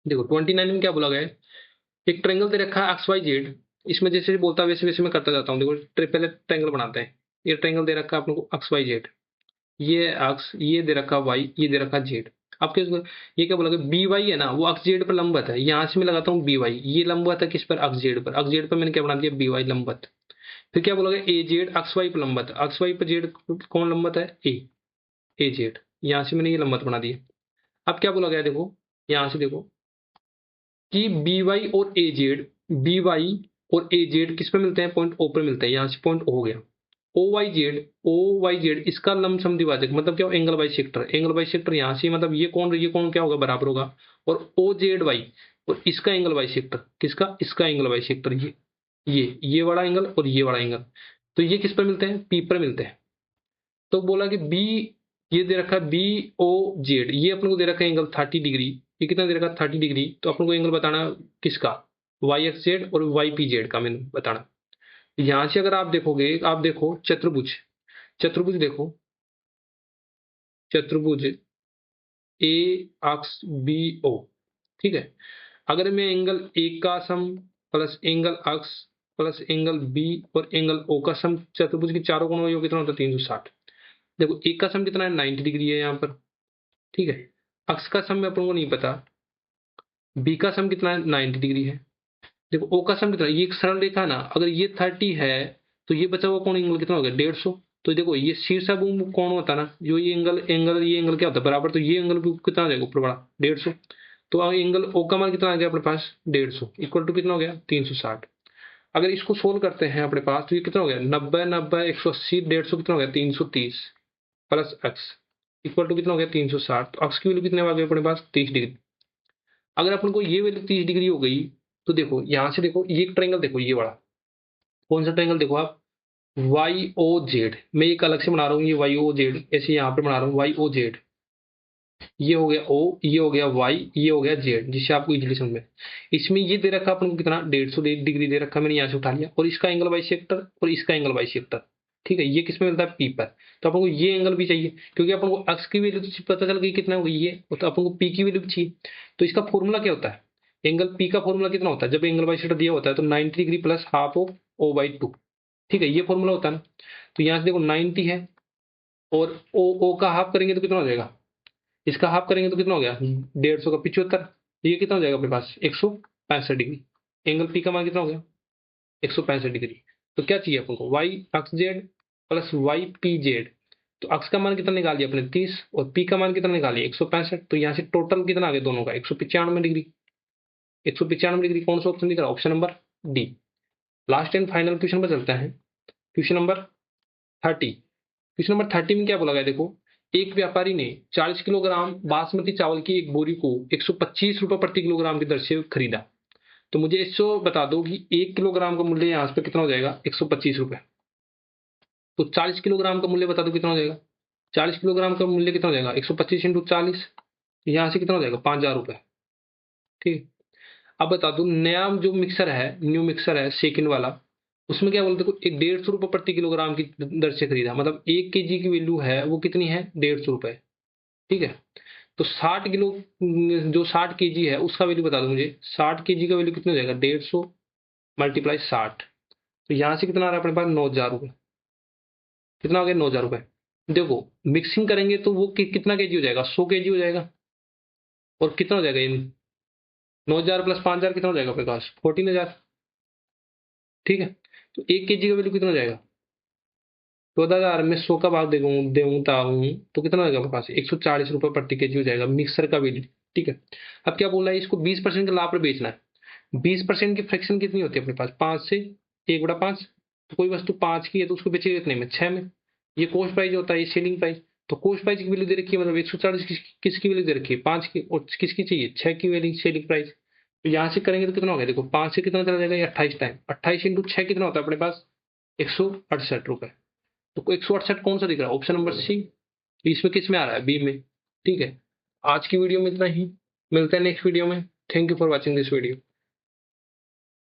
देखो 29 में क्या बोला गया है? एक ट्रायंगल दे रखा है एक्स वाई जेड। इसमें जैसे बोलता है वैसे वैसे मैं करता जाता हूँ। देखो पहले ट्रायंगल बनाते हैं। ये ट्रायंगल दे रखा है अपन को एक्स वाई जेड, ये एक्स, ये दे रखा वाई, ये दे रखा जेड। आपके ये क्या बोला गया? बी वाई है ना, वो एक्स जेड पर लंबवत है। यहाँ से मैं लगाता हूँ बी वाई, ये लंबवत है किस पर? एक्स जेड पर। एक्स जेड पर मैंने क्या बना दिया? बी वाई लंबवत। फिर क्या बोला गया? ए जेड एक्स वाई पर लंबवत है। एक्स वाई पर जेड कौन लंबवत है? ए जेड। यहाँ से मैंने ये लंबवत बना दिया। अब क्या बोला गया? देखो यहाँ से देखो कि बी वाई और ए जेड, बी वाई और ए जेड किस पे मिलते हैं? पॉइंट ओ पर मिलते हैं। यहाँ से पॉइंट ओ हो गया। ओ वाई जेड इसका लंब समद्विभाजक मतलब क्या? Angle by sector. Angle by sector यहाँ से मतलब ये कौन क्या होगा? बराबर होगा। और ओ जेड वाई और इसका एंगल बाई सेक्टर, किसका? इसका एंगल बाई सेक्टर, ये वाला एंगल और ये वाला एंगल। तो ये किस पर मिलते हैं? पी पर मिलते हैं। तो बोला कि बी, ये दे रखा है बी ओ जेड, ये अपन को दे रखा है एंगल 30 डिग्री। ये कितना दे रखा है? 30 डिग्री। तो अपन को एंगल बताना किसका? वाई एक्स जेड और वाई पी जेड का मैंने बताना। यहां से अगर आप देखोगे, आप देखो चतुर्भुज, चतुर्भुज देखो, चतुर्भुज ए अक्स बी ओ। ठीक है, अगर मैं एंगल ए का सम प्लस एंगल अक्स प्लस एंगल बी और एंगल ओ का सम चतुर्भुज के चारों कोणों का योग कितना होता है? 360। देखो ए का सम कितना है? 90 डिग्री है यहाँ पर। ठीक है, अक्स का सम में अपन को नहीं पता, बी का सम कितना है? 90 डिग्री है। देखो ओ का सम कितना है? ये एक सरल रेखा ना, अगर ये 30 है तो ये बचा हुआ कोण एंगल कितना हो गया? 150। तो देखो ये शीर्षाभूमि कोण होता है ना, जो ये एंगल क्या होता है? बराबर। तो ये एंगल कितना हो जाएगा ऊपर बड़ा? 150। तो एंगल ओ का मान कितना आ गया अपने पास? 150 इक्वल टू कितना हो गया? 360। अगर इसको सोल्व करते हैं अपने पास तो ये कितना हो गया? 90 90 180 150 कितना हो गया? 330 प्लस एक्स इक्वल टू कितना हो गया? 360। तो एक्स की वैल्यू कितने आ गई अपने पास? 30 डिग्री। अगर अपन को ये वैल्यू 30 डिग्री हो गई तो देखो यहां से देखो ये ट्रायंगल देखो, ये वाला कौन सा ट्रायंगल? देखो आप वाई ओ जेड, मैं एक अलग से बना रहा हूँ, ये वाई ओ जेड ऐसे यहाँ पे बना रहा हूँ वाई ओ जेड। ये हो गया ओ, ये हो गया वाई, ये हो गया जेड, जिससे आपको इजीली समझ में। इसमें ये दे रखा अपन को कितना? 150 डिग्री दे रखा, मैंने यहाँ से उठा लिया, और इसका एंगल बाई सेक्टर और इसका एंगल बाई सेक्टर। ठीक है, ये किसमें मिलता है? पी पर। तो अपन को ये एंगल भी चाहिए, क्योंकि अपन को एक्स की वैल्यू तो पता चल गई कितना होगी ये, तो अपन को पी की वैल्यू भी चाहिए। तो इसका फॉर्मूला क्या होता है? एंगल पी का फॉर्मूला कितना होता है? जब एंगल बाई सेक्टर दिया होता है तो 90 degree plus half of o by 2। ठीक है, ये फॉर्मूला होता है ना। तो यहाँ से देखो 90 है, और ओ का हाफ करेंगे तो कितना हो जाएगा? इसका हाफ करेंगे तो कितना हो गया? 150 का 75। ये कितना हो जाएगा अपने पास? 165 डिग्री। एंगल पी का मान कितना हो गया? 165 डिग्री। तो क्या चाहिए अपन को? Y x z plus y p z. तो अक्स का मान कितना निकाल लिया अपने? 30, और पी का मान कितना निकाल लिया? 165। तो यहाँ से टोटल कितना आ गया दोनों का? 195 डिग्री। 195 डिग्री कौन सा ऑप्शन दिख रहा है? Option number D. Last and final question पर चलते हैं। Question number 30। क्वेश्चन नंबर 30 में क्या बोला गया? देखो एक व्यापारी ने 40 किलोग्राम बासमती चावल की एक बोरी को 125 रुपए प्रति किलोग्राम की दर से खरीदा। तो मुझे इसको बता दो कि 1 किलोग्राम का मूल्य यहाँ पे कितना हो जाएगा, 125 रुपए। तो 40 किलोग्राम का मूल्य बता दो कितना हो जाएगा। 40 किलोग्राम का मूल्य कितना हो जाएगा, 125 इंटू 40, यहाँ से कितना हो जाएगा, 5,000 रुपए। ठीक। अब बता दो नया जो मिक्सर है, न्यू मिक्सर है सेकंड वाला, उसमें क्या बोलते हैं, एक 150 रुपए प्रति किलोग्राम की दर से खरीदा, मतलब 1 केजी की वैल्यू है वो कितनी है, 150 रुपए। ठीक है। तो 60 किलो जो 60 केजी है उसका वैल्यू बता दो मुझे। 60 केजी का वैल्यू कितना हो जाएगा, 150 मल्टीप्लाई 60। तो यहां से कितना आ रहा है अपने पास, 9,000 रुपए। कितना हो गया, 9,000 रुपए। देखो मिक्सिंग करेंगे तो वो कितना केजी हो जाएगा, 100 केजी हो जाएगा। और कितना हो जाएगा ये, 9,000 प्लस 5,000 कितना हो जाएगा अपने पास, 14,000। ठीक है। तो 1 केजी का वैल्यू कितना हो जाएगा, 14,000 में 100 का भाग देता हूं तो कितना हो जाएगा अपने पास, 140 रुपए प्रति केजी हो जाएगा मिक्सर का वैल्यू। ठीक है। अब क्या बोल रहा है, इसको 20% के लाभ पर बेचना है। 20% की फ्रैक्शन कितनी होती है अपने पास, 5 से 1/5। तो कोई वस्तु 5 की है तो उसको बेचेगा कितने में, 6 में। ये कॉस्ट प्राइस होता है, ये सेलिंग प्राइस। तो कॉस्ट प्राइस की वैल्यू दे रखी है, मतलब 140 किसकी वैल्यू दे रखी है, 5 की, और किसकी चाहिए, 6 की वैल्यू सेलिंग प्राइस। तो यहां से करेंगे तो कितना हो गया, देखो 5 से कितना चला जाएगा, 28 टाइम, 28 इंटू 6 कितना होता है अपने पास, 168 रुपए। तो 168 कौन सा दिख रहा है, ऑप्शन नंबर सी। इसमें किस में आ रहा है, बी में। ठीक है। आज की वीडियो में इतना ही, मिलते हैं नेक्स्ट वीडियो में। Thank you for watching this video.